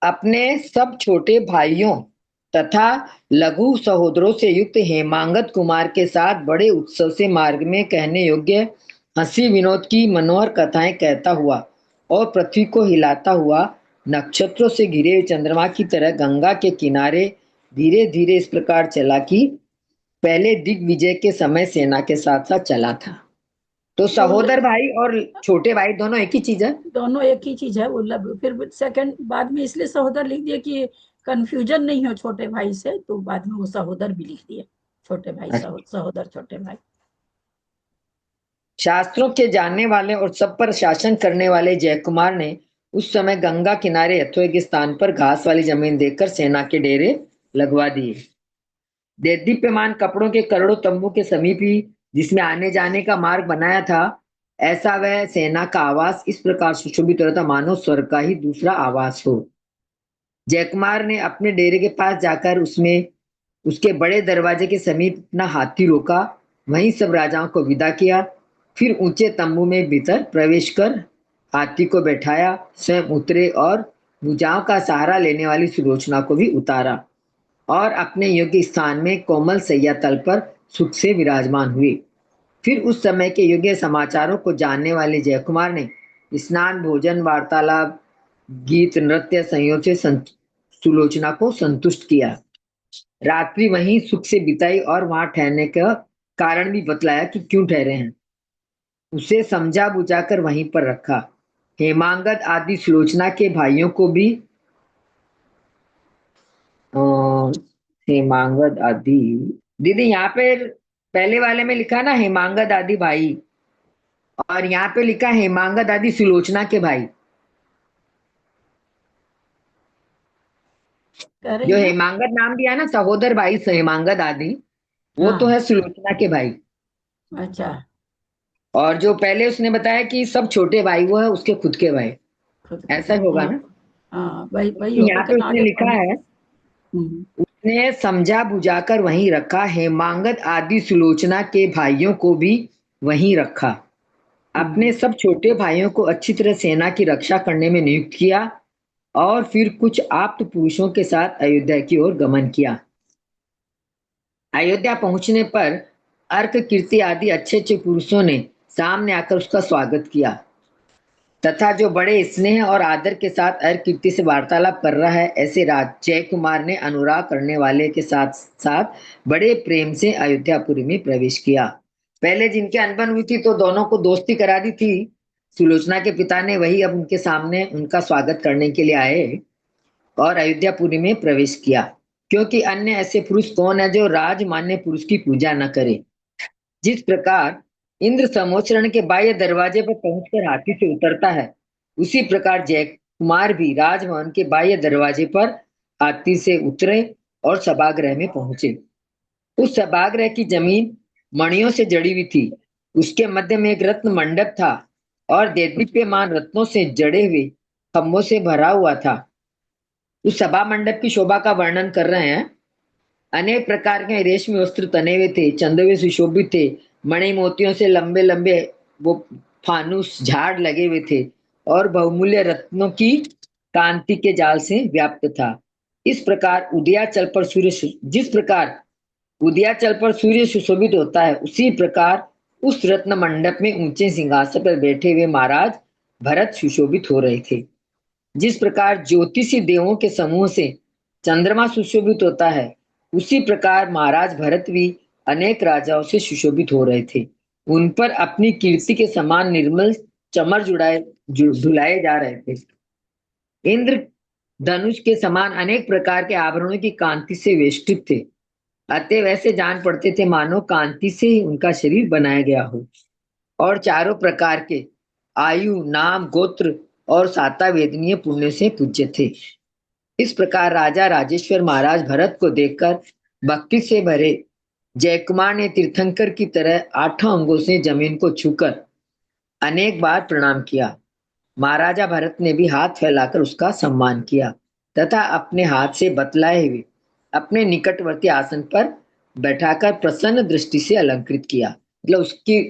अपने सब छोटे भाइयों तथा लघु सहोदरों से युक्त हेमांगत कुमार के साथ बड़े उत्सव से मार्ग में कहने योग्य हंसी विनोद की मनोहर कथाएं कहता हुआ और पृथ्वी को हिलाता हुआ नक्षत्रों से घिरे हुए चंद्रमा की तरह गंगा के किनारे धीरे धीरे इस प्रकार चला कि पहले दिग्विजय के समय सेना के साथ साथ चला था। तो सहोदर भाई और छोटे भाई दोनों एक ही चीज है, दोनों एक ही चीज है। वो फिर सेकंड बाद में इसलिए सहोदर लिख दिया कि कंफ्यूजन नहीं हो छोटे भाई से, तो बाद में वो सहोदर भी लिख दिए। छोटे भाई सहोदर छोटे भाई। शास्त्रों के जानने वाले और सब पर शासन करने वाले जयकुमार ने उस समय गंगा किनारे अथवा के स्थान पर घास वाली जमीन देखकर सेना के डेरे लगवा दिए। देदीप्यमान कपड़ों के करोड़ों तंबू के समीप ही जिसमें आने जाने का मार्ग बनाया था, ऐसा वह सेना का आवास इस प्रकार सुशोभित रहता मानो स्वर्ग का ही दूसरा आवास हो। जयकुमार ने अपने डेरे के पास जाकर उसमें उसके बड़े दरवाजे के समीप अपना हाथी रोका, वहीं सब राजाओं को विदा किया, फिर ऊंचे तंबू में भीतर प्रवेश कर हाथी को बैठाया, स्वयं उतरे और भुजाओं का सहारा लेने वाली सुलोचना को भी उतारा और अपने योग्य स्थान में कोमल सैया तल पर सुख से विराजमान हुए। फिर उस समय के योग्य समाचारों को जानने वाले जयकुमार ने स्नान भोजन वार्तालाप गीत नृत्य संयोग से सुलोचना को संतुष्ट किया। रात्रि वहीं सुख से बिताई और वहां ठहरने का कारण भी बतलाया कि क्यों ठहरे हैं। उसे समझा बुझाकर वहीं पर रखा। हेमांगद आदि सुलोचना के भाइयों को भी हेमांगद आदि, दीदी यहाँ पे पहले वाले में लिखा ना हेमांगद आदि भाई, और यहाँ पे लिखा हेमांगद आदि सुलोचना के भाई। जो हेमांगद नाम दिया ना सहोदर भाई हेमांगद आदि, वो तो है सुलोचना के भाई। अच्छा। और जो पहले उसने बताया कि सब छोटे भाई वो है उसके खुद के भाई, ऐसा ही होगा ना? हाँ वही यहाँ पे उसने लिखा है उसने समझा बुझाकर वहीं रखा, हेमांगद आदि सुलोचना के भाइयों को भी वहीं रखा, अपने सब छोटे भाइयों को अच्छी तरह सेना की रक्षा करने में नियुक्त किया और फिर कुछ आप्त पुरुषों के साथ अयोध्या की ओर गमन किया। अयोध्या पहुंचने पर अर्क कीर्ति आदि अच्छे अच्छे पुरुषों ने सामने आकर उसका स्वागत किया। तथा जो बड़े स्नेह और आदर के साथ अर कीर्ति से वार्तालाप कर रहा है, ऐसे जय कुमार ने अनुराग करने वाले के साथ साथ बड़े प्रेम से अयोध्यापुरी में प्रवेश किया। पहले जिनकी अनबन हुई थी तो दोनों को दोस्ती करा दी थी सुलोचना के पिता ने, वही अब उनके सामने उनका स्वागत करने के लिए आए और अयोध्यापुरी में प्रवेश किया, क्योंकि अन्य ऐसे पुरुष कौन है जो राजमान्य पुरुष की पूजा न करे। जिस प्रकार इंद्र समोचरण के बाह्य दरवाजे पर पहुंचकर हाथी से उतरता है, उसी प्रकार जय कुमार भी राजभवन के बाह्य दरवाजे पर हाथी से उतरे और सभागृह में पहुंचे। उस सभागृह की जमीन मणियों से जड़ी हुई थी। उसके मध्य में एक रत्न मंडप था और देदीप्यमान रत्नों से जड़े हुए खंभों से भरा हुआ था। उस सभा मंडप की शोभा का वर्णन कर रहे हैं। अनेक प्रकार के रेशमी वस्त्र तने हुए थे, चंदवे सुशोभित थे, मणि मोतियों से लंबे लंबे वो फानुस झाड़ लगे हुए थे और बहुमूल्य रत्नों की कांति के जाल से व्याप्त था। इस प्रकार जिस प्रकार उदयाचल पर सूर्य सुशोभित होता है, उसी प्रकार उस रत्न मंडप में ऊंचे सिंहासन पर बैठे हुए महाराज भरत सुशोभित हो रहे थे। जिस प्रकार ज्योतिषी देवों के समूह से चंद्रमा सुशोभित होता है, उसी प्रकार महाराज भरत भी अनेक राजाओं से सुशोभित हो रहे थे। उन पर अपनी कीर्ति के समान निर्मल चमर झुलाए जा रहे थे। इंद्र धनुष के समान अनेक प्रकार के आभरणों की कांति से वेष्टित थे, अतः वैसे जान पड़ते थे मानो कांति से ही उनका शरीर बनाया गया हो। और चारों प्रकार के आयु, नाम, गोत्र और साता वेदनीय पुण्य से पूज्य थे। इस प्रकार राजा राजेश्वर महाराज भरत को देखकर भक्ति से भरे जयकुमार ने तीर्थंकर की तरह 8 अंगों से जमीन को छूकर अनेक बार प्रणाम किया। महाराजा भरत ने भी हाथ फैलाकर उसका सम्मान किया तथा अपने हाथ से बतलाए हुए अपने निकटवर्ती आसन पर बैठाकर प्रसन्न दृष्टि से अलंकृत किया। मतलब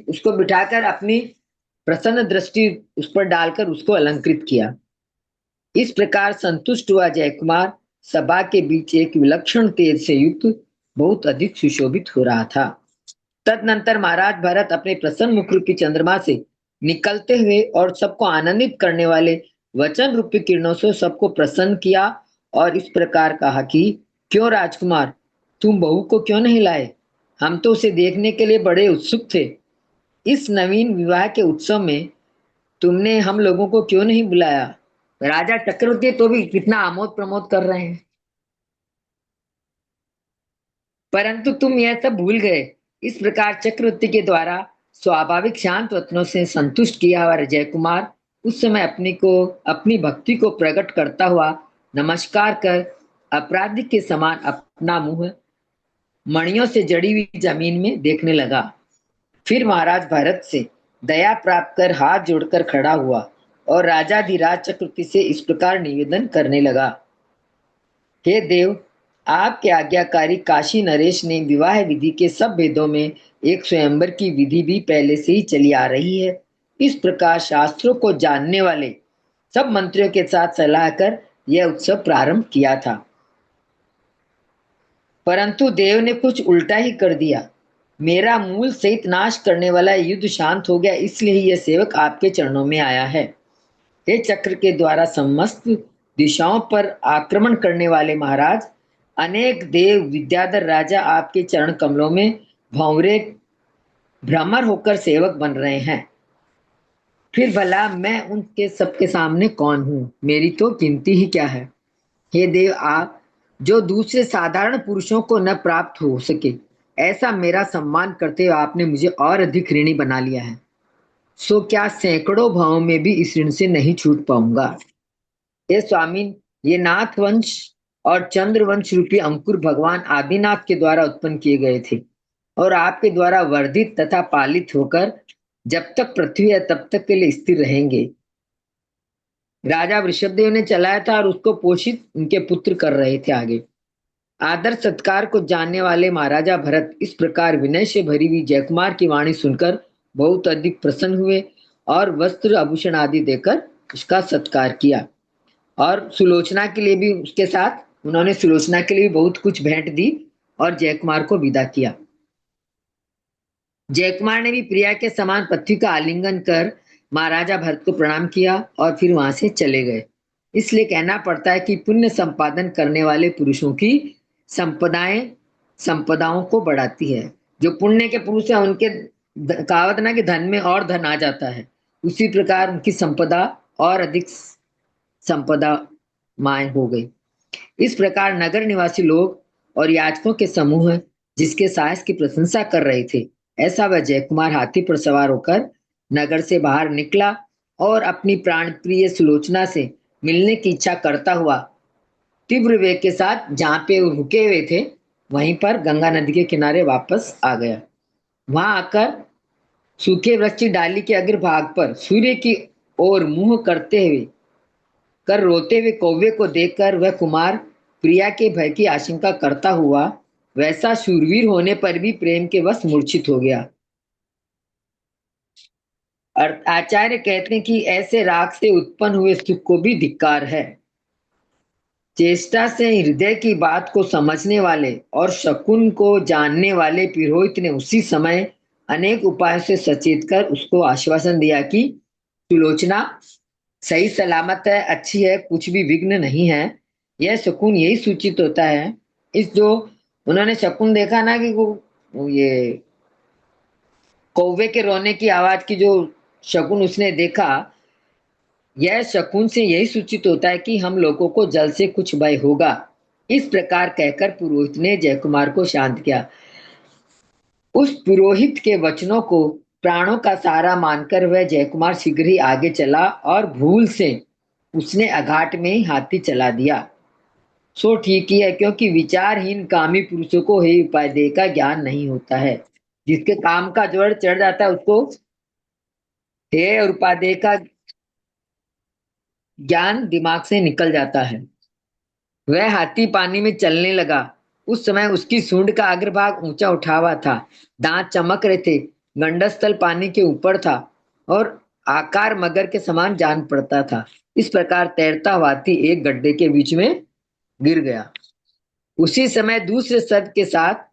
उसको बिठाकर अपनी प्रसन्न दृष्टि उस पर डालकर उसको अलंकृत किया। इस प्रकार संतुष्ट हुआ जयकुमार सभा के बीच एक विलक्षण तेज से युक्त बहुत अधिक सुशोभित हो रहा था। तदनंतर महाराज भरत अपने प्रसन्न मुख रूपी चंद्रमा से निकलते हुए और सबको आनंदित करने वाले वचन रूपी किरणों से सबको प्रसन्न किया और इस प्रकार कहा कि क्यों राजकुमार, तुम बहू को क्यों नहीं लाए? हम तो उसे देखने के लिए बड़े उत्सुक थे। इस नवीन विवाह के उत्सव में तुमने हम लोगों को क्यों नहीं बुलाया? राजा चक्रवर्ती तो भी कितना आमोद प्रमोद कर रहे हैं, परंतु तुम यह सब भूल गए। इस प्रकार चक्रवर्ती के द्वारा स्वाभाविक शांत वचनों से संतुष्ट किया हुआ जय कुमार उस समय अपनी भक्ति को प्रकट करता हुआ नमस्कार कर अपराधी के समान अपना मुंह मणियों से जड़ी हुई जमीन में देखने लगा। फिर महाराज भरत से दया प्राप्त कर हाथ जोड़कर खड़ा हुआ और राजाधिराज चक्रवर्ती से इस प्रकार निवेदन करने लगा। हे देव, आपके आज्ञाकारी काशी नरेश ने विवाह विधि के सब भेदों में एक स्वयंवर की विधि भी पहले से ही चली आ रही है। इस प्रकार शास्त्रों को जानने वाले सब मंत्रियों के साथ सलाह कर यह उत्सव प्रारंभ किया था, परंतु देव ने कुछ उल्टा ही कर दिया। मेरा मूल सहित नाश करने वाला युद्ध शांत हो गया, इसलिए यह सेवक आपके चरणों में आया है। हे चक्र के द्वारा समस्त दिशाओं पर आक्रमण करने वाले महाराज, अनेक देव विद्याधर राजा आपके चरण कमलों में भंवरे भ्रमर होकर सेवक बन रहे हैं। फिर भला मैं उनके सबके सामने कौन हूं? मेरी तो गिनती ही क्या है। हे देव, आप जो दूसरे साधारण पुरुषों को न प्राप्त हो सके ऐसा मेरा सम्मान करते हुए आपने मुझे और अधिक ऋणी बना लिया है, सो क्या सैकड़ों भावों में भी इस ऋण से नहीं छूट पाऊंगा। हे स्वामी, ये नाथ वंश और चंद्र वंश रूपी अंकुर भगवान आदिनाथ के द्वारा उत्पन्न किए गए थे और आपके द्वारा वर्धित तथा पालित होकर जब तक पृथ्वी है तब तक के लिए स्थिर रहेंगे। राजा वृषभदेव ने चलाया था और उसको पोषित उनके पुत्र कर रहे थे। आगे आदर सत्कार को जानने वाले महाराजा भरत इस प्रकार विनय से भरी हुई जयकुमार की वाणी सुनकर बहुत अधिक प्रसन्न हुए और वस्त्र आभूषण आदि देकर उसका सत्कार किया और सुलोचना के लिए भी उसके साथ उन्होंने सुलोचना के लिए भी बहुत कुछ भेंट दी और जयकुमार को विदा किया। जयकुमार ने भी प्रिया के समान पृथ्वी का आलिंगन कर महाराजा भरत को प्रणाम किया और फिर वहां से चले गए। इसलिए कहना पड़ता है कि पुण्य संपादन करने वाले पुरुषों की संपदाओं को बढ़ाती है। जो पुण्य के पुरुष है उनके कहावत ना कि धन में और धन आ जाता है, उसी प्रकार उनकी संपदा और अधिक संपदा माय हो गई। इस प्रकार नगर निवासी लोग और याचकों के समूह जिसके साहस की प्रशंसा कर रहे थे, ऐसा वह जयकुमार हाथी पर सवार होकर नगर से बाहर निकला और अपनी प्राण प्रिय सुलोचना से मिलने की इच्छा करता हुआ तीव्र वेग के साथ जहां पे वो रुके हुए थे वहीं पर गंगा नदी के किनारे वापस आ गया। वहां आकर सूखे वृक्ष की डाली के अग्रभाग पर सूर्य की ओर मुंह करते हुए रोते हुए कौवे को देखकर वह कुमार प्रिया के भय की आशंका करता हुआ वैसा शूरवीर होने पर भी प्रेम के वश मूर्छित हो गया। और आचार्य कहते हैं कि ऐसे राग से उत्पन्न हुए सुख को भी धिक्कार है। चेष्टा से हृदय की बात को समझने वाले और शकुन को जानने वाले पुरोहित ने उसी समय अनेक उपायों से सचेत कर उसको आश्वासन दिया कि सुलोचना सही सलामत है, अच्छी है, कुछ भी विघ्न नहीं है। यह शकुन यही सूचित होता है। इस जो उन्होंने शकुन देखा ना कि वो ये कौवे के रोने की आवाज की जो शकुन उसने देखा, यह शकुन से यही सूचित होता है कि हम लोगों को जल से कुछ भय होगा। इस प्रकार कहकर पुरोहित ने जयकुमार को शांत किया। उस पुरोहित के वचनों को प्राणों का सहारा मानकर वह जयकुमार शीघ्र ही आगे चला और भूल से उसने अघाट में ही हाथी चला दिया। सो ठीक ही है, क्योंकि विचारहीन कामी पुरुषों को हे उपाय दे का ज्ञान नहीं होता है। जिसके काम का जोर चढ़ जाता है उसको हे और उपादेय का ज्ञान दिमाग से निकल जाता है। वह हाथी पानी में चलने लगा। उस समय उसकी सूंड का अग्रभाग ऊंचा उठा हुआ था, दांत चमक रहे थे, गंडस्थल पानी के ऊपर था और आकार मगर के समान जान पड़ता था। इस प्रकार तैरता हुआ हाथी एक गड्ढे के बीच में गिर गया। उसी समय दूसरे सर्प के साथ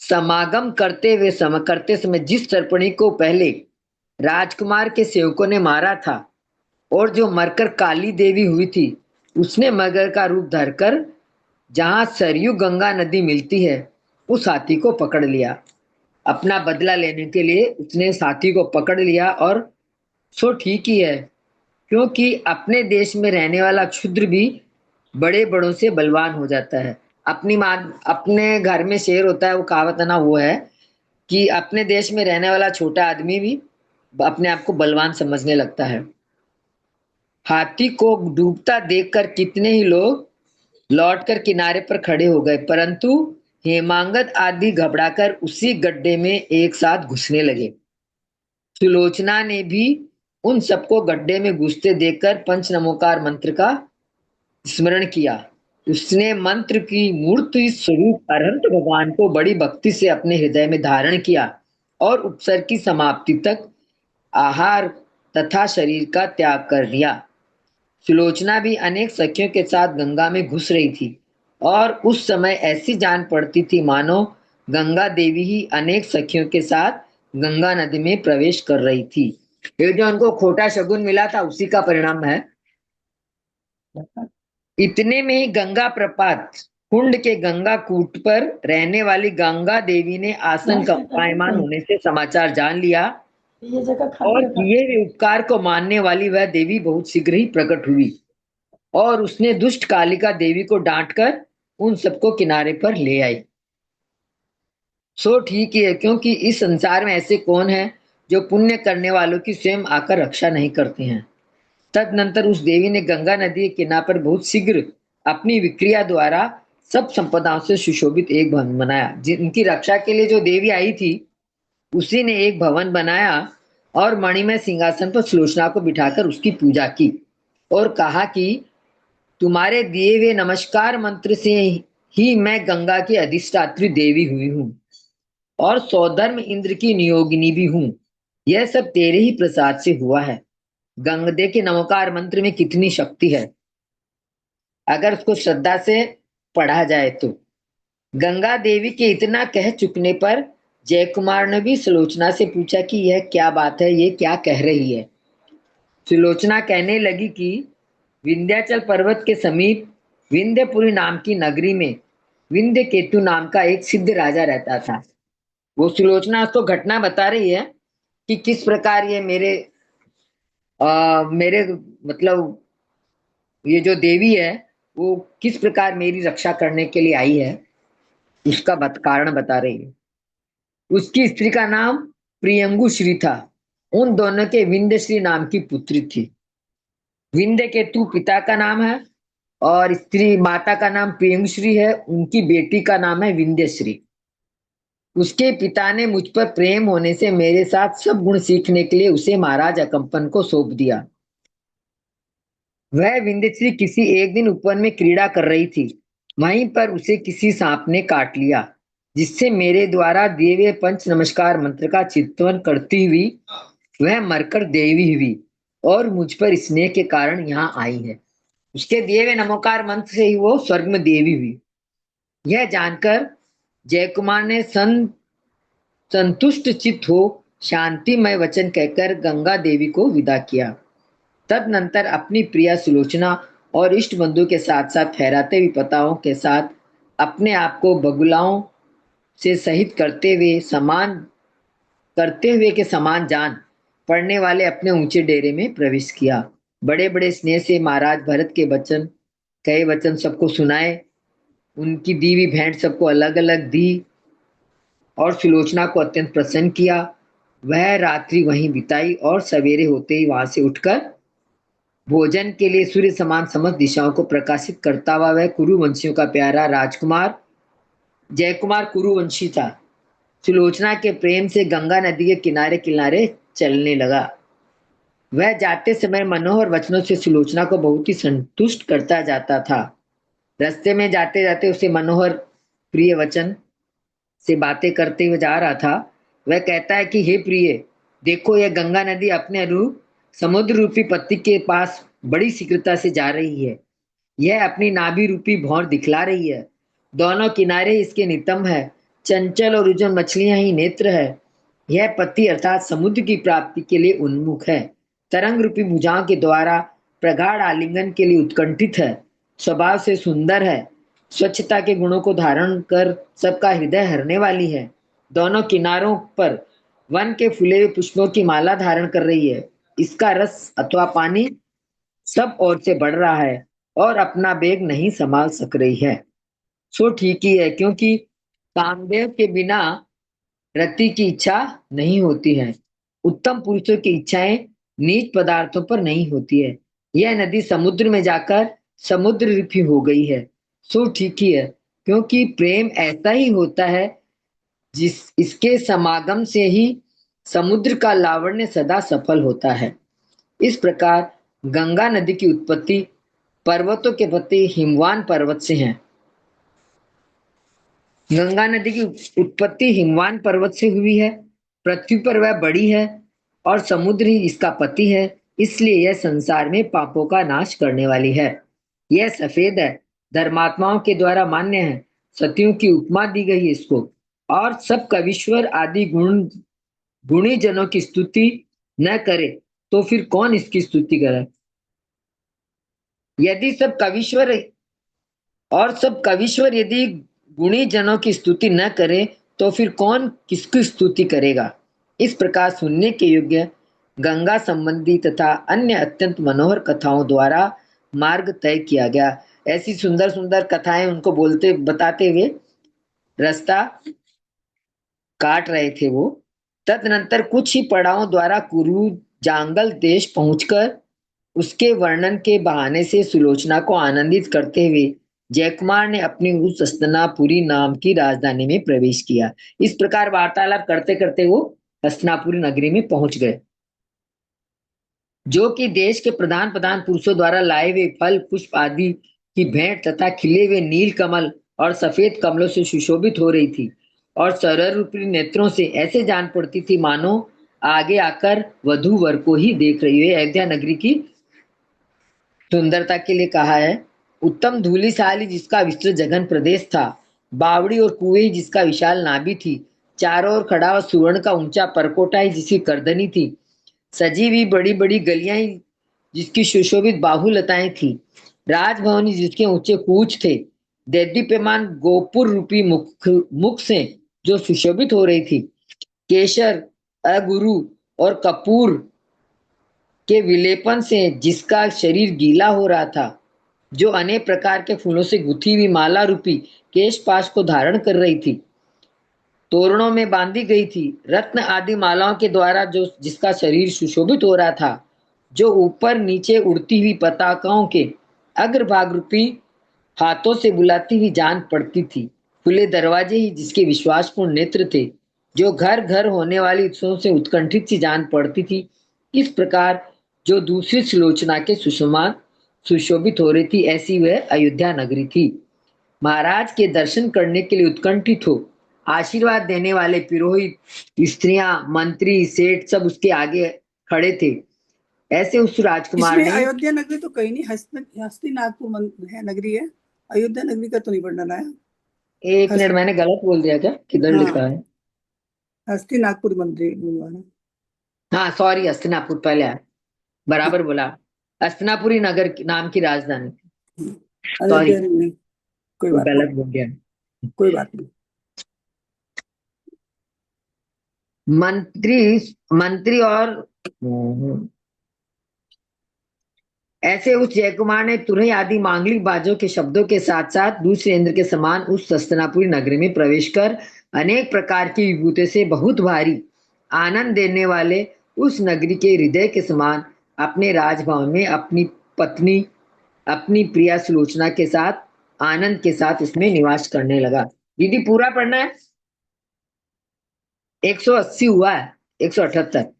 समागम करते समय जिस सर्पणी को पहले राजकुमार के सेवकों ने मारा था और जो मरकर काली देवी हुई थी, उसने मगर का रूप धरकर जहां सरयू गंगा नदी मिलती है उस हाथी को पकड़ लिया। अपना बदला लेने के लिए उसने हाथी को पकड़ लिया। और सो ठीक ही है, क्योंकि अपने देश में रहने वाला क्षुद्र भी बड़े बड़ों से बलवान हो जाता है। अपने घर में शेर होता है, वो कहावत है ना, वो है कि अपने देश में रहने वाला छोटा आदमी भी अपने आप को बलवान समझने लगता है। हाथी को डूबता देखकर कितने ही लोग लौटकर किनारे पर खड़े हो गए, परंतु हेमांगद आदि घबराकर उसी गड्ढे में एक साथ घुसने लगे। सुलोचना ने भी उन सबको गड्ढे में घुसते देखकर पंचनमोकार मंत्र का स्मरण किया। उसने मंत्र की मूर्ति स्वरूप अरहंत भगवान को बड़ी भक्ति से अपने हृदय में धारण किया और उपसर्ग की समाप्ति तक आहार तथा शरीर का त्याग कर दिया। सुलोचना भी अनेक सखियों के साथ गंगा में घुस रही थी और उस समय ऐसी जान पड़ती थी मानो गंगा देवी ही अनेक सखियों के साथ गंगा नदी में प्रवेश कर रही थी। ये जो उनको खोटा शगुन मिला था उसी का परिणाम है। इतने में ही गंगा प्रपात कुंड के गंगा कूट पर रहने वाली गंगा देवी ने आसन कंपायमान होने से समाचार जान लिया ये जगह और किए हुए उपकार को मानने वाली वह देवी बहुत शीघ्र ही प्रकट हुई और उसने दुष्ट कालिका देवी को डांटकर उन सबको किनारे पर ले आई। सो ठीक ही है, क्योंकि इस संसार में ऐसे कौन है जो पुण्य करने वालों की स्वयं आकर रक्षा नहीं करते हैं। तदनंतर उस देवी ने गंगा नदी के किनारे पर बहुत शीघ्र अपनी विक्रिया द्वारा सब संपदाओं से सुशोभित एक भवन बनाया। जिनकी रक्षा के लिए जो देवी आई थी उसी ने एक भवन बनाया और मणिमय सिंहासन पर सुलोचना को बिठाकर उसकी पूजा की और कहा कि तुम्हारे दिए हुए नमस्कार मंत्र से ही मैं गंगा की अधिष्ठात्री देवी हुई हूं और सौधर्म इंद्र की नियोगिनी भी हूं। यह सब तेरे ही प्रसाद से हुआ है। गंगदे के नमोकार मंत्र में कितनी शक्ति है अगर उसको श्रद्धा से पढ़ा जाए तो। गंगा देवी के इतना कह चुकने पर जयकुमार ने भी सुलोचना से पूछा कि यह क्या बात है, ये क्या कह रही है। सुलोचना कहने लगी कि विंध्याचल पर्वत के समीप विंध्यपुरी नाम की नगरी में विंध्य केतु नाम का एक सिद्ध राजा रहता था। वो सुलोचना उसको घटना बता रही है कि किस प्रकार ये मेरे मतलब ये जो देवी है वो किस प्रकार मेरी रक्षा करने के लिए आई है, उसका कारण बता रही है। उसकी स्त्री का नाम प्रियंगुश्री था। उन दोनों के विंध्यश्री नाम की पुत्री थी। विंध्य केतु पिता का नाम है और स्त्री माता का नाम प्रियंगुश्री है। उनकी बेटी का नाम है विंध्यश्री। उसके पिता ने मुझ पर प्रेम होने से मेरे साथ सब गुण सीखने के लिए उसे महाराज अकंपन को सौंप दिया। वह विंध्यश्री किसी एक दिन उपवन में क्रीड़ा कर रही थी। वहीं पर उसे किसी सांप ने काट लिया, जिससे मेरे द्वारा दिए हुए पंच नमस्कार मंत्र का चिंतन करती हुई वह मरकर देवी हुई और मुझ पर स्नेह के कारण यहाँ आई है। उसके दिए हुए नमोकार मंत्र से ही वो स्वर्ग में देवी हुई। यह जानकर जयकुमार ने संतुष्ट चित्त हो शांतिमय वचन कहकर गंगा देवी को विदा किया। तदनंतर अपनी प्रिया सुलोचना और इष्ट बंधु के साथ साथ ठहराते विपताओं के साथ अपने आप को बगुलाओं से सहित करते हुए के समान जान पड़ने वाले अपने ऊंचे डेरे में प्रवेश किया। बड़े बड़े स्नेह से महाराज भरत के कहे वचन सबको सुनाए। उनकी दी हुई भेंट सबको अलग अलग दी और सुलोचना को अत्यंत प्रसन्न किया। वह रात्रि वहीं बिताई और सवेरे होते ही वहां से उठकर भोजन के लिए सूर्य समान समस्त दिशाओं को प्रकाशित करता हुआ वह कुरुवंशियों का प्यारा राजकुमार जयकुमार कुरुवंशी था। सुलोचना के प्रेम से गंगा नदी के किनारे किनारे चलने लगा। वह जाते समय मनोहर वचनों से सुलोचना को बहुत ही संतुष्ट करता जाता था। रास्ते में जाते जाते उसे मनोहर प्रिय वचन से बातें करते हुए जा रहा था। वह कहता है कि हे प्रिय, देखो यह गंगा नदी अपने अनुरूप समुद्र रूपी पत्ती के पास बड़ी शीघ्रता से जा रही है। यह अपनी नाभि रूपी भौर दिखला रही है। दोनों किनारे इसके नितंब है। चंचल और उज्जवल मछलियां ही नेत्र है। यह पत्ती अर्थात समुद्र की प्राप्ति के लिए उन्मुख है। तरंग रूपी भुजाओं के द्वारा प्रगाढ़ आलिंगन के लिए उत्कंठित है। स्वभाव से सुंदर है। स्वच्छता के गुणों को धारण कर सबका हृदय हरने वाली है। दोनों किनारों पर वन के फूले हुए पुष्पों की माला धारण कर रही है। इसका रस अथवा पानी सब ओर से बढ़ रहा है और अपना वेग नहीं संभाल सक रही है। सो ठीक ही है, क्योंकि कामदेव के बिना रति की इच्छा नहीं होती है। उत्तम पुरुषों की इच्छाएं नीच पदार्थों पर नहीं होती है। यह नदी समुद्र में जाकर समुद्र रूपी हो गई है। सो ठीक ही है, क्योंकि प्रेम ऐसा ही होता है इसके समागम से ही समुद्र का लावण्य सदा सफल होता है। इस प्रकार गंगा नदी की उत्पत्ति पर्वतों के पति हिमवान पर्वत से है। गंगा नदी की उत्पत्ति हिमवान पर्वत से हुई है। पृथ्वी पर वह बड़ी है और समुद्र ही इसका पति है। इसलिए यह संसार में पापों का नाश करने वाली है। यह सफेद है, धर्मात्माओं के द्वारा मान्य है। सतियों की उपमा दी गई है इसको। और सब कविश्वर आदि गुणी जनों की स्तुति न करे तो फिर कौन इसकी स्तुति करे। यदि सब कविश्वर यदि गुणी जनों की स्तुति न करे तो फिर कौन किसकी स्तुति करेगा। इस प्रकार सुनने के योग्य गंगा संबंधी तथा अन्य अत्यंत मनोहर कथाओं द्वारा मार्ग तय किया गया। ऐसी सुंदर सुंदर कथाएं उनको बताते हुए रास्ता काट रहे थे वो। तदनंतर कुछ ही पड़ावों द्वारा कुरु जांगल देश पहुंचकर उसके वर्णन के बहाने से सुलोचना को आनंदित करते हुए जयकुमार ने अपनी उस हस्तिनापुरी नाम की राजधानी में प्रवेश किया। इस प्रकार वार्तालाप करते करते वो हस्तिनापुरी नगरी में पहुंच गए, जो कि देश के प्रधान पुरुषों द्वारा लाए हुए फल पुष्प आदि की भेंट तथा खिले हुए नील कमल और सफेद कमलों से सुशोभित हो रही थी और सरल रूपी नेत्रों से ऐसे जान पड़ती थी मानो आगे आकर वधू वर को ही देख रही है। अयोध्या नगरी की सुंदरता के लिए कहा है, उत्तम धूलिशाली जिसका विस्तृत जघन प्रदेश था, बावड़ी और कुएं जिसका विशाल नाभि थी, चारों ओर खड़ा हुआ सुवर्ण का ऊंचा परकोटा ही जिसकी करदनी थी, सजी हुई बड़ी बड़ी गलियां ही जिसकी सुशोभित बाहुलताएं थी, राजभवनी जिसके ऊंचे कूच थे, देदीप्यमान गोपुर रूपी मुख से जो सुशोभित हो रही थी, केशर, अगुरु और कपूर के विलेपन से जिसका शरीर गीला हो रहा था, जो अनेक प्रकार के फूलों से गुथी हुई माला रूपी केशपाश को धारण कर रही थी, तोरणों में बांधी गई थी, रत्न आदि मालाओं के द्वारा जो जिसका शरीर सुशोभित हो रहा था, जो ऊपर नीचे उड़ती हुई पताकाओं के अग्रभाग रूपी हाथों से बुलाती हुई जान पड़ती थी, खुले दरवाजे ही जिसके विश्वासपूर्ण नेत्र थे, जो घर घर होने वाली उत्सवों से उत्कंठित सी जान पड़ती थी, इस प्रकार जो दूसरी सुलोचना के सुषमा सुशोभित हो रही थी, ऐसी वह अयोध्या नगरी थी। महाराज के दर्शन करने के लिए उत्कंठित हो आशीर्वाद देने वाले पुरोहित, स्त्रियां, मंत्री, सेठ सब उसके आगे खड़े थे। ऐसे उस राजकुमार इसमें ने अयोध्या नगरी तो कहीं नहीं, हस्तिनापुर है नगरी है, अयोध्या नगरी का तो नहीं वर्णन आया। एक मिनट, मैंने गलत बोल दिया क्या? किधर हाँ। लिखा है? हस्तिनापुर मंदिर बोलवाना। हाँ सॉरी, हस्तिनापुर पहले आया, बराबर बोला। हस्तिनापुरी नगर नाम की राजधानी थी। सॉरी, अयोध्या नहीं, कोई बात गलत नहीं, बोल गया। कोई बात नहीं। मंत्री मंत्री और ऐसे उस जयकुमार ने तुरही आदि मांगलिक बाजों के शब्दों के साथ साथ दूसरे इंद्र के समान उस हस्तिनापुरी नगरी में प्रवेश कर अनेक प्रकार की विभूति से बहुत भारी आनंद देने वाले उस नगरी के हृदय के समान अपने राजभवन में अपनी पत्नी, अपनी प्रिया सुलोचना के साथ आनंद के साथ उसमें निवास करने लगा। दीदी पूरा पढ़ना है। 180 हुआ है, 178।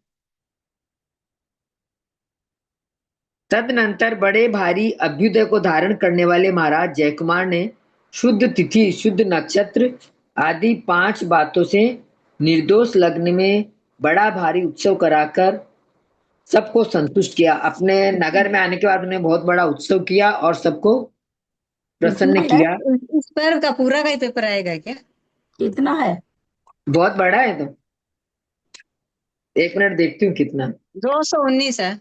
तदनंतर बड़े भारी अभ्युदय को धारण करने वाले महाराज जयकुमार ने शुद्ध तिथि, शुद्ध नक्षत्र आदि 5 बातों से निर्दोष लग्न में बड़ा भारी उत्सव कराकर सबको संतुष्ट किया। अपने नगर में आने के बाद उन्हें बहुत बड़ा उत्सव किया और सबको प्रसन्न किया। इस पर्व का पूरा का ही पेपर आएगा क्या? कितना है? बहुत बड़ा है। तो 1 मिनट देखती हूँ कितना। 219 है।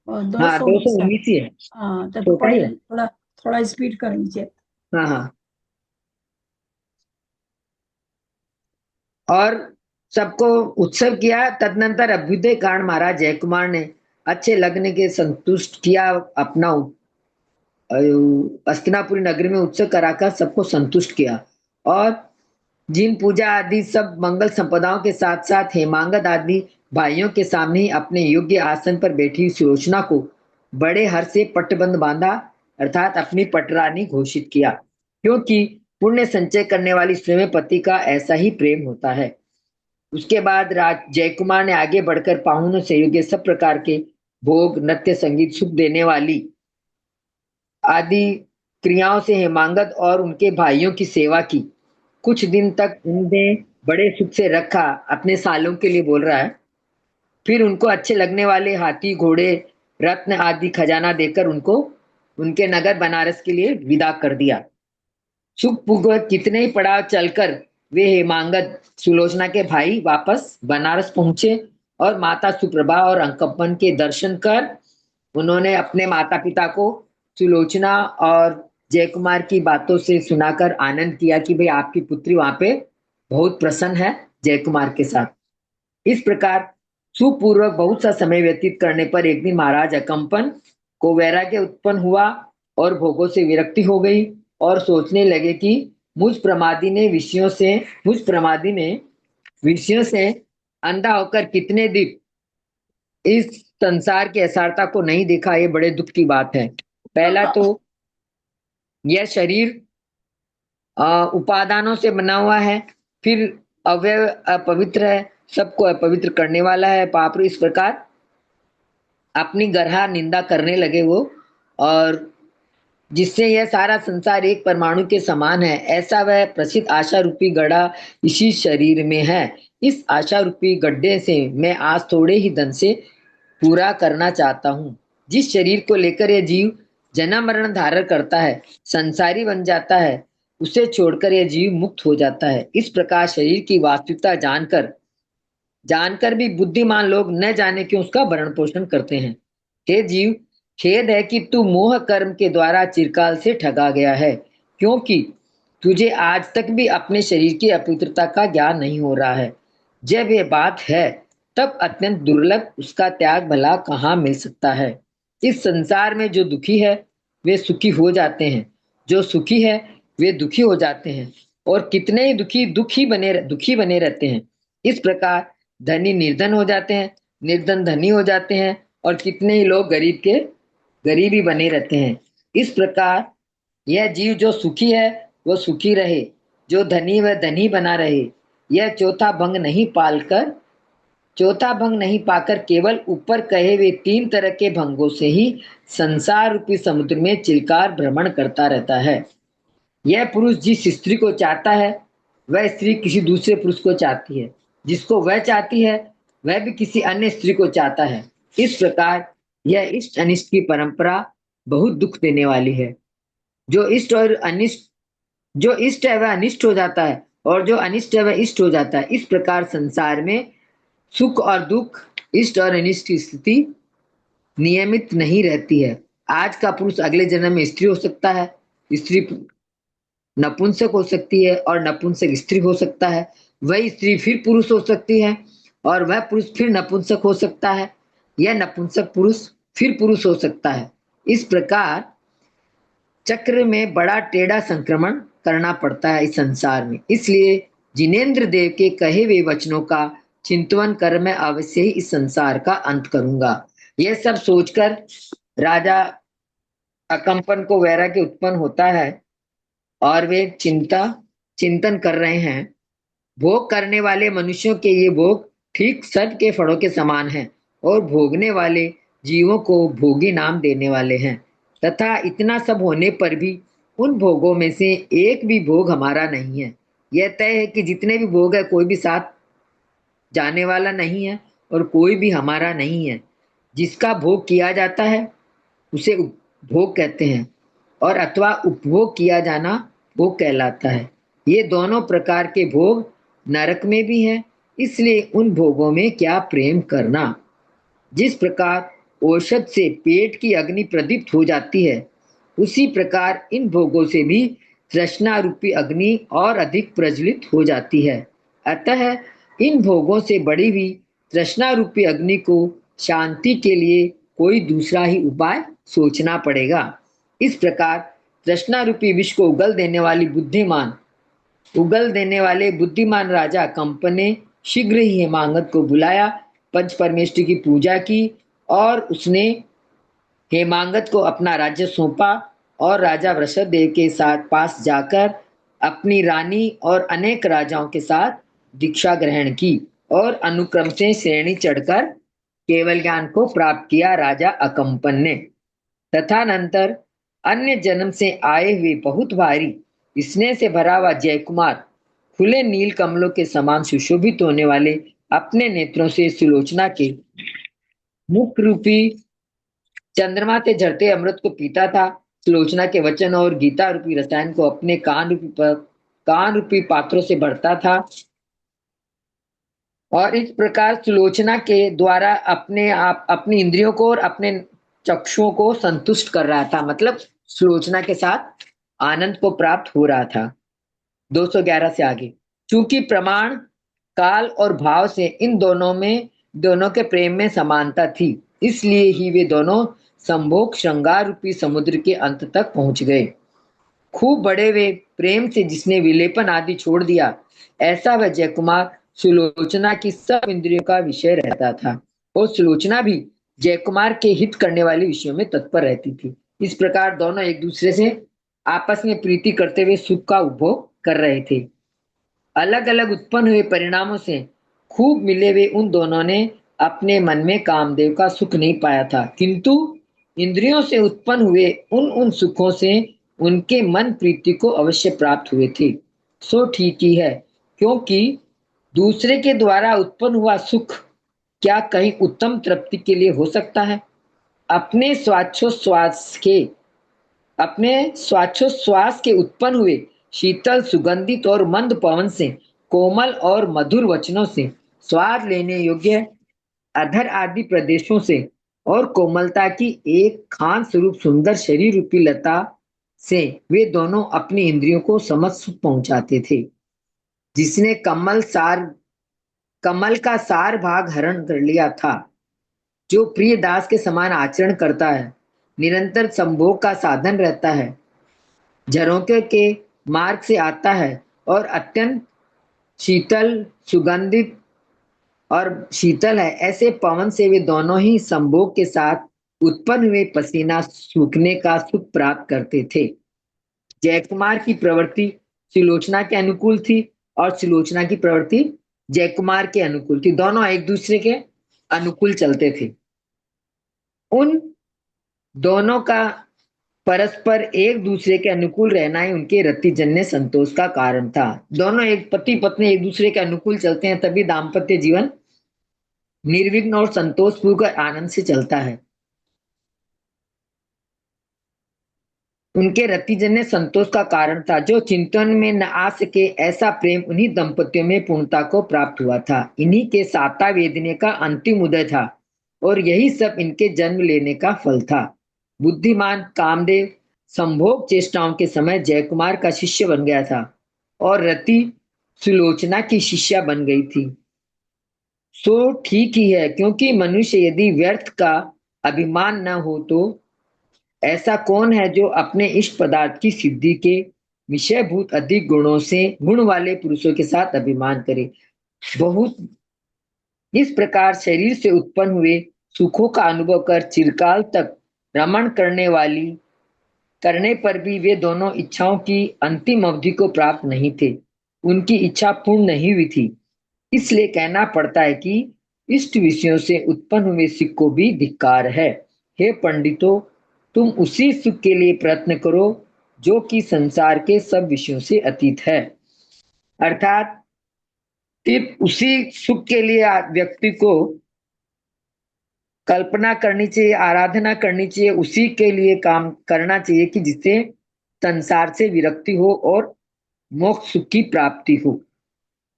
और हाँ 219 है। 219 ही है, हाँ तो छोटा ही है। थोड़ा थोड़ा स्पीड कर लीजिए। हाँ हाँ। और सबको उत्सव किया। तदनंतर अभ्युदय कारण महाराज जयकुमार ने अच्छे लग्न के संतुष्ट किया, अपना हस्तिनापुरी नगरी में उत्सव कराकर सबको संतुष्ट किया। और जिन पूजा आदि सब मंगल संपदाओं के साथ साथ हेमांगद आदि भाइयों के सामने ही अपने योग्य आसन पर बैठी सुलोचना को बड़े हर्ष से पट्टबंध बांधा, अर्थात अपनी पटरानी घोषित किया, क्योंकि पुण्य संचय करने वाली स्त्री में पति का ऐसा ही प्रेम होता है। उसके बाद राज जयकुमार ने आगे बढ़कर पाहुनों से योग्य सब प्रकार के भोग, नृत्य, संगीत, सुख देने वाली आदि क्रियाओं से हेमांगद और उनके भाइयों की सेवा की। कुछ दिन तक उन्हें बड़े सुख से रखा, अपने सालों के लिए बोल रहा है। फिर उनको अच्छे लगने वाले हाथी, घोड़े, रत्न आदि खजाना देकर उनको उनके नगर बनारस के लिए विदा कर दिया। सुखपूर्वक कितने ही पड़ाव चलकर वे हेमांगद, सुलोचना के भाई वापस बनारस पहुंचे और माता सुप्रभा और अंकपन के दर्शन कर उन्होंने अपने माता पिता को सुलोचना और जयकुमार की बातों से सुनाकर आनंद किया कि भाई आपकी पुत्री वहां पे बहुत प्रसन्न है जयकुमार के साथ। इस प्रकार सुपूर्वक बहुत सा समय व्यतीत करने पर एक दिन महाराज अकंपन को वैराग्य उत्पन्न हुआ और भोगों से विरक्ति हो गई और सोचने लगे कि मुझ प्रमादी ने विषयों से अंधा होकर कितने दिन इस संसार की असारता को नहीं देखा। ये बड़े दुख की बात है। पहला तो यह शरीर उपादानों से बना हुआ है, फिर अवयव अपवित्र है, सबको अपवित्र करने वाला है, पाप। इस प्रकार अपनी गरहा निंदा करने लगे वो, और जिससे यह सारा संसार एक परमाणु के समान है, ऐसा वह प्रसिद्ध आशा रूपी गड्ढा इसी शरीर में है। इस आशा रूपी गड्ढे से मैं आज थोड़े ही धन से पूरा करना चाहता हूँ। जिस शरीर को लेकर यह जीव जन्म मरण धारण करता है, संसारी बन जाता है, उसे छोड़कर यह जीव मुक्त हो जाता है। इस प्रकार शरीर की वास्तविकता जानकर भी बुद्धिमान लोग न जाने क्यों उसका भरण पोषण करते हैं। हे जीव, खेद है कि तू मोह कर्म के द्वारा चिरकाल से ठगा गया है, क्योंकि तुझे आज तक भी अपने शरीर की अपवित्रता का ज्ञान नहीं हो रहा है। जब यह बात है तब अत्यंत दुर्लभ उसका त्याग भला कहाँ मिल सकता है। इस संसार में जो दुखी है वे सुखी हो जाते हैं, जो सुखी है वे दुखी हो जाते हैं, और कितने ही दुखी दुखी बने रहते हैं। इस प्रकार धनी निर्धन हो जाते हैं, निर्धन धनी हो जाते हैं, और कितने ही लोग गरीब के गरीब ही बने रहते हैं। इस प्रकार यह जीव जो सुखी है वह सुखी रहे, जो धनी वह धनी बना रहे। यह चौथा भंग नहीं पाकर केवल ऊपर कहे हुए 3 तरह के भंगों से ही संसार रूपी समुद्र में चिलकार भ्रमण करता रहता है। यह पुरुष जिस स्त्री को चाहता है वह स्त्री किसी दूसरे पुरुष को चाहती है, जिसको वह चाहती है वह भी किसी अन्य स्त्री को चाहता है। इस प्रकार यह इष्ट अनिष्ट की परंपरा बहुत दुख देने वाली है। जो इष्ट है वह अनिष्ट हो जाता है, और जो अनिष्ट है वह इष्ट हो जाता है। इस प्रकार संसार में सुख और दुख, इष्ट और अनिष्ट की स्थिति नियमित नहीं रहती है। आज का पुरुष अगले जन्म में स्त्री हो सकता है, स्त्री नपुंसक हो सकती है, और नपुंसक स्त्री हो सकता है। वही स्त्री फिर पुरुष हो सकती है, और वह पुरुष फिर नपुंसक हो सकता है। यह नपुंसक पुरुष फिर पुरुष हो सकता है। इस प्रकार चक्र में बड़ा टेढ़ा संक्रमण करना पड़ता है इस संसार में। इसलिए जिनेंद्र देव के कहे हुए वचनों का चिंतन कर मैं अवश्य ही इस संसार का अंत करूंगा। यह सब सोचकर राजा अकंपन को वैराग्य उत्पन्न होता है, और वे चिंतन कर रहे हैं। भोग करने वाले मनुष्यों के ये भोग ठीक सर्प के फड़ों के समान हैं, और भोगने वाले जीवों को भोगी नाम देने वाले हैं। तथा इतना सब होने पर भी उन भोगों में से एक भी भोग हमारा नहीं है। यह तय है कि जितने भी भोग है कोई भी साथ जाने वाला नहीं है, और कोई भी हमारा नहीं है। जिसका भोग किया जाता है उसे उपभोग कहते हैं, और अथवा उपभोग किया जाना भोग कहलाता है। ये दोनों प्रकार के भोग नरक में भी हैं, इसलिए उन भोगों में क्या प्रेम करना। जिस प्रकार औषध से पेट की अग्नि प्रदीप्त हो जाती है, उसी प्रकार इन भोगों से भी तृष्णा रूपी अग्नि और अधिक प्रज्वलित हो जाती है। अतः इन भोगों से बढ़ी हुई तृष्णा रूपी अग्नि को शांति के लिए कोई दूसरा ही उपाय सोचना पड़ेगा। इस प्रकार तृष्णा रूपी विष को उगल देने वाले बुद्धिमान राजा कंप ने शीघ्र ही हेमांगत को बुलाया, पंच परमेष्टि की पूजा की, और उसने हेमांगत को अपना राज्य सौंपा, और राजा वृषभदेव के साथ पास जाकर अपनी रानी और अनेक राजाओं के साथ दीक्षा ग्रहण की, और अनुक्रम से श्रेणी चढ़कर केवल ज्ञान को प्राप्त किया राजा अकंपन ने। तथानंतर अन्य जन्म से आए हुए बहुत भारी स्नेह से भरा हुआ जयकुमार खुले नील कमलों के समान सुशोभित होने वाले अपने नेत्रों से सुलोचना के मुख रूपी चंद्रमा से झरते अमृत को पीता था। सुलोचना के वचन और गीता रूपी रसायन को अपने कान रूपी पात्रों से भरता था, और इस प्रकार सुलोचना के द्वारा अपनी इंद्रियों को और अपने चक्षुओं को संतुष्ट कर रहा था। मतलब सुलोचना के साथ आनंद को प्राप्त हो रहा था। 211 से आगे, चूंकि प्रमाण काल और भाव से इन दोनों के प्रेम में समानता थी, इसलिए ही वे दोनों संभोग श्रृंगार रूपी समुद्र के अंत तक पहुंच गए। खूब बड़े वे प्रेम से जिसने विलेपन आदि छोड़ दिया, ऐसा वह जयकुमार सुलोचना की सब इंद्रियों का विषय रहता था, और सुलोचना भी जयकुमार के हित करने वाले विषयों में तत्पर रहती थी। इस प्रकार दोनों एक दूसरे से आपस में प्रीति करते हुए सुख का उपभोग कर रहे थे। अलग अलग उत्पन्न हुए परिणामों से खूब मिले हुए उन दोनों ने अपने मन में कामदेव का सुख नहीं पाया था, किंतु इंद्रियों से उत्पन्न हुए उन सुखों से उनके मन प्रीति को अवश्य प्राप्त हुए थे। सो ठीक ही है, क्योंकि दूसरे के द्वारा उत्पन्न हुआ सुख क्या कहीं उत्तम तृप्ति के लिए हो सकता है। अपने स्वाच्छोश्वास के उत्पन्न हुए शीतल सुगंधित और मंद पवन से, कोमल और मधुर वचनों से, स्वाद लेने योग्य अधर आदि प्रदेशों से और कोमलता की एक खान स्वरूप सुंदर शरीर रूपी लता से वे दोनों अपनी इंद्रियों को समझ सुख पहुंचाते थे। जिसने कमल का सार भाग हरण कर लिया था, जो प्रिय दास के समान आचरण करता है, निरंतर संभोग का साधन रहता है, झरोखे के मार्ग से आता है और अत्यंत शीतल सुगंधित और शीतल है, ऐसे पवन से वे दोनों ही संभोग के साथ उत्पन्न हुए पसीना सूखने का सुख प्राप्त करते थे। जयकुमार की प्रवृत्ति सुलोचना के अनुकूल थी और सुलोचना की प्रवृत्ति जयकुमार के अनुकूल थी। दोनों एक दूसरे के अनुकूल चलते थे। उन दोनों का परस्पर एक दूसरे के अनुकूल रहना ही उनके रतिजन्य संतोष का कारण था। दोनों एक पति पत्नी एक दूसरे के अनुकूल चलते हैं, तभी दाम्पत्य जीवन निर्विघ्न और संतोषपूर्वक आनंद से चलता है। उनके रतिजन्य संतोष का कारण था, जो चिंतन में न आ सके ऐसा प्रेम उन्हीं दंपतियों में पूर्णता को प्राप्त हुआ था। इन्हीं के साता वेदने का अंतिम उदय था और यही सब इनके जन्म लेने का फल था। बुद्धिमान कामदेव संभोग चेष्टाओं के समय जयकुमार का शिष्य बन गया था और रति सुलोचना की शिष्या बन गई थी। सो ठीक ही है, क्योंकि मनुष्य यदि व्यर्थ का अभिमान न हो तो ऐसा कौन है जो अपने इष्ट पदार्थ की सिद्धि के विषयभूत अधिक गुणों से गुण वाले पुरुषों के साथ अभिमान करे। बहुत इस प्रकार शरीर से उत्पन्न हुए सुखों का अनुभव कर चिरकाल तक रमण करने पर भी वे दोनों इच्छाओं की अंतिम अवधि को प्राप्त नहीं थे। उनकी इच्छा पूर्ण नहीं हुई थी। इसलिए कहना पड़ता है कि इष्ट विषयों से उत्पन्न हुए सुख को भी धिक्कार है। हे पंडितों, तुम उसी सुख के लिए प्रयत्न करो जो कि संसार के सब विषयों से अतीत है। अर्थात सिर्फ उसी सुख के लिए व्यक्ति को कल्पना करनी चाहिए, आराधना करनी चाहिए, उसी के लिए काम करना चाहिए कि जिससे संसार से विरक्ति हो और मोक्ष सुख की प्राप्ति हो।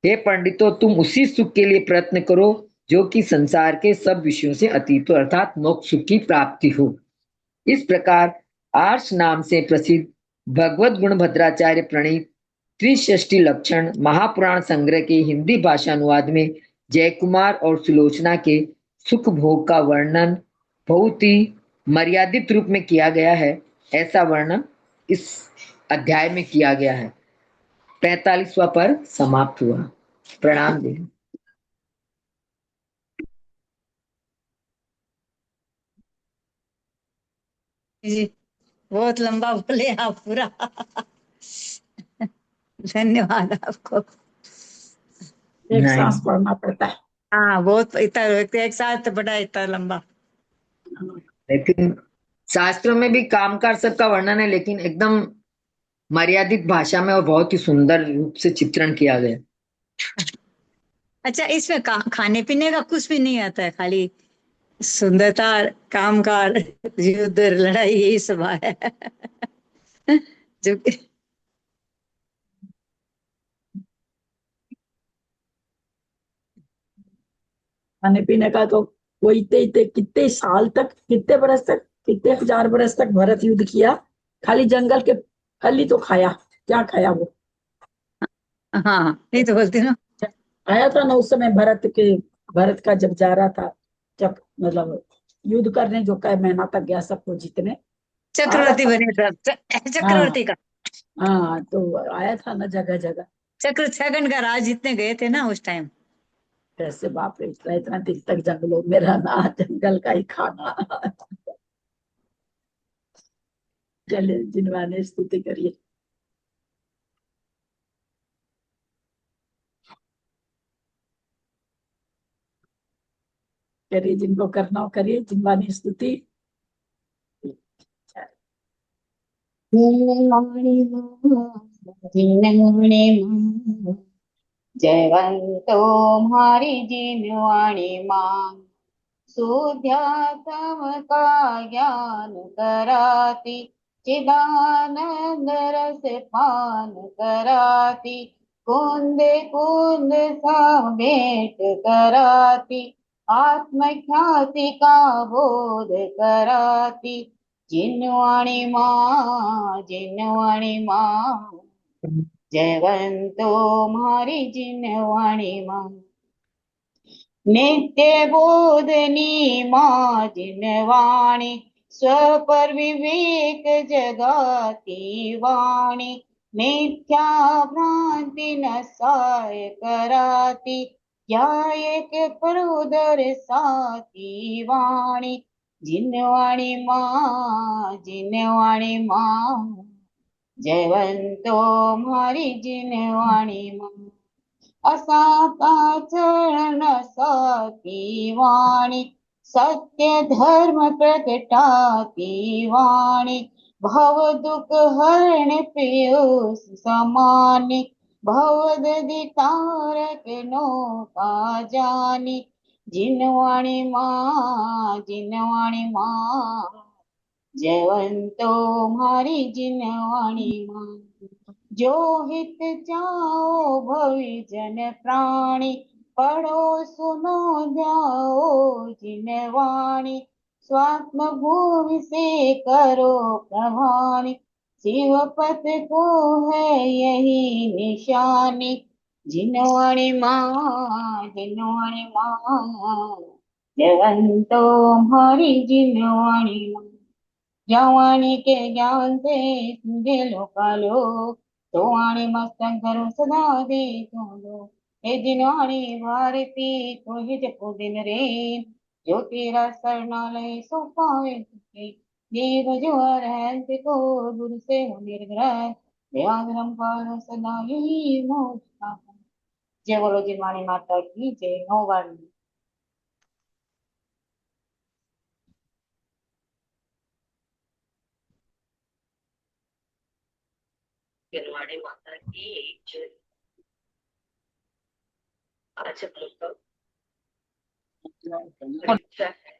हे पंडितों, तुम उसी सुख के लिए प्रयत्न करो जो कि संसार के सब विषयों से अतीत हो, अर्थात मोक्ष सुख की प्राप्ति हो। इस प्रकार आर्ष नाम से प्रसिद्ध भगवत गुण भद्राचार्य प्रणीत त्रिषष्टि लक्षण महापुराण संग्रह के हिंदी भाषा अनुवाद में जयकुमार और सुलोचना के सुख भोग का वर्णन बहुत ही मर्यादित रूप में किया गया है। ऐसा वर्णन इस अध्याय में किया गया है। 45वां पर्व समाप्त हुआ। प्रणाम देवी। जी बहुत लंबा बोले आप पूरा। धन्यवाद आपको। एक सांस पढ़ना पड़ता है। हाँ बहुत इतना एक साथ बड़ा इतना लंबा। लेकिन शास्त्रों में भी कामकार सबका वर्णन है, लेकिन एकदम मर्यादित भाषा में और बहुत ही सुंदर रूप से चित्रण किया गया। अच्छा, इसमें खाने पीने का कुछ भी नहीं आता है, खाली सुंदरता, कामकार, युद्ध, लड़ाई, यही सब है। जो कि खाने पीने का तो वो इतने इतने कितने साल तक, कितने बरस तक, कितने हजार बरस तक भरत युद्ध किया, खाली जंगल के फल ही तो खाया। क्या खाया वो? हाँ नहीं तो बोलती ना। आया था ना उस समय भरत का जब जा रहा था, जब मतलब युद्ध करने, जो कई महीना तक गया सबको जीतने, चक्रवर्ती बने सब चक्रवर्ती का। हाँ तो आया था ना जगह जगह। चक्र 6 का राज जीतने गए थे ना उस टाइम। कैसे बाप रे, इतना इतना दिन तक जंगलों में रहना, जंगल का ही खाना। चलिए जिनवाने स्तुति करिए। करिए, जिनको करना हो करिए, जिनवानी स्तुति। जयवंतो मारी जिनवाणी मां, शुद्धात्म का ज्ञान कराती, चिदानंद रस पान कराती, कुंद कुंद सा भेंट कराती, आत्मख्याति का बोध कराती जिनवाणी माँ जयवंतो मारी जिनवाणी माँ नित्य बोधनी माँ जिनवाणी स्वपर विवेक जगाती वाणी मिथ्या भ्रांति नसाय कराती न्यायक परोदर साती वाणी जिनवाणी माँ जयवंतो मारी जिनवाणी माँ असाता चरण साती वाणी सत्य धर्म प्रकटाती वाणी भव दुख हरण पीयूष समानी भवदधि तारक नौका जानी जिनवाणी माँ जयवंतो मारी जिनवाणी माँ जो हित चाओ भवि जन प्राणी पढ़ो सुनो ध्याओ जिनवाणी स्वात्म भूमि से करो प्रभानी शिवपथ को है यही निशानी जिनवाणी माँ जयवंतो हरि जिनवाणी माँ ज्ञावाणी के ज्ञान से तुझे लोकालो तो वाणी मस्तक करो सदा दे दो हे जिनवाणी भारती को ही जपो दिन रे जो तेरा शरणालय सो पावे तुझे देव जो अरहंत को गुरु से हो निर्ग्रह व्याघ्रम पार सदा यही मोक्ष जय बोलो जिनवाणी माता की जय। नौ वाणी जिनवाणी माता की जय। आज हम लोग का परीक्षा है।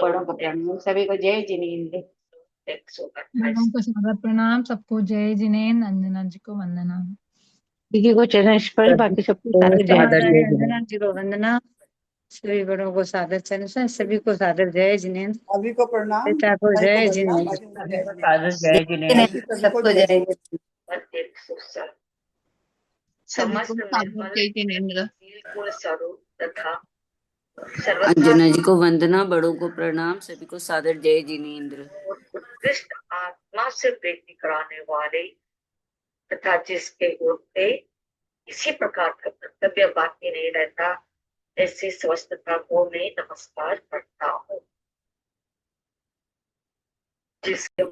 बड़ों को प्रणाम सभी को जय जिनेन्द्र। 128 बड़ों को सादर प्रणाम, सबको जय जिनेन्द्र। अंजना जी को वंदना। दीदी को चरण स्पर्श, बाकी सबको सादर जय। सादर जय जिनेन्द्र। अंजना जी को वंदना। सभी बड़ों को सादर चरण स्पर्श, सभी को सादर जय जिनेन्द्र। सभी को प्रणाम, पिता को भाई को जय वंदना, जिनेन्द्र। बाकी को जय जिनेन्द्र। सादर जय जिनेन्द्र। सबको जय। 107 समस्त निर्मल पूर्ण स्वरूप तथा अंजना जी को वंदना, बड़ों को प्रणाम, सभी को सादर जय जिनेन्द्र। और उत्कृष्ट आत्मा से प्रीति कराने वाले तथा जिसके होते इसी प्रकार का कर्तव्य बाकी नहीं रहता, ऐसे स्वस्थता को मैं नमस्कार करता हूँ। जिसके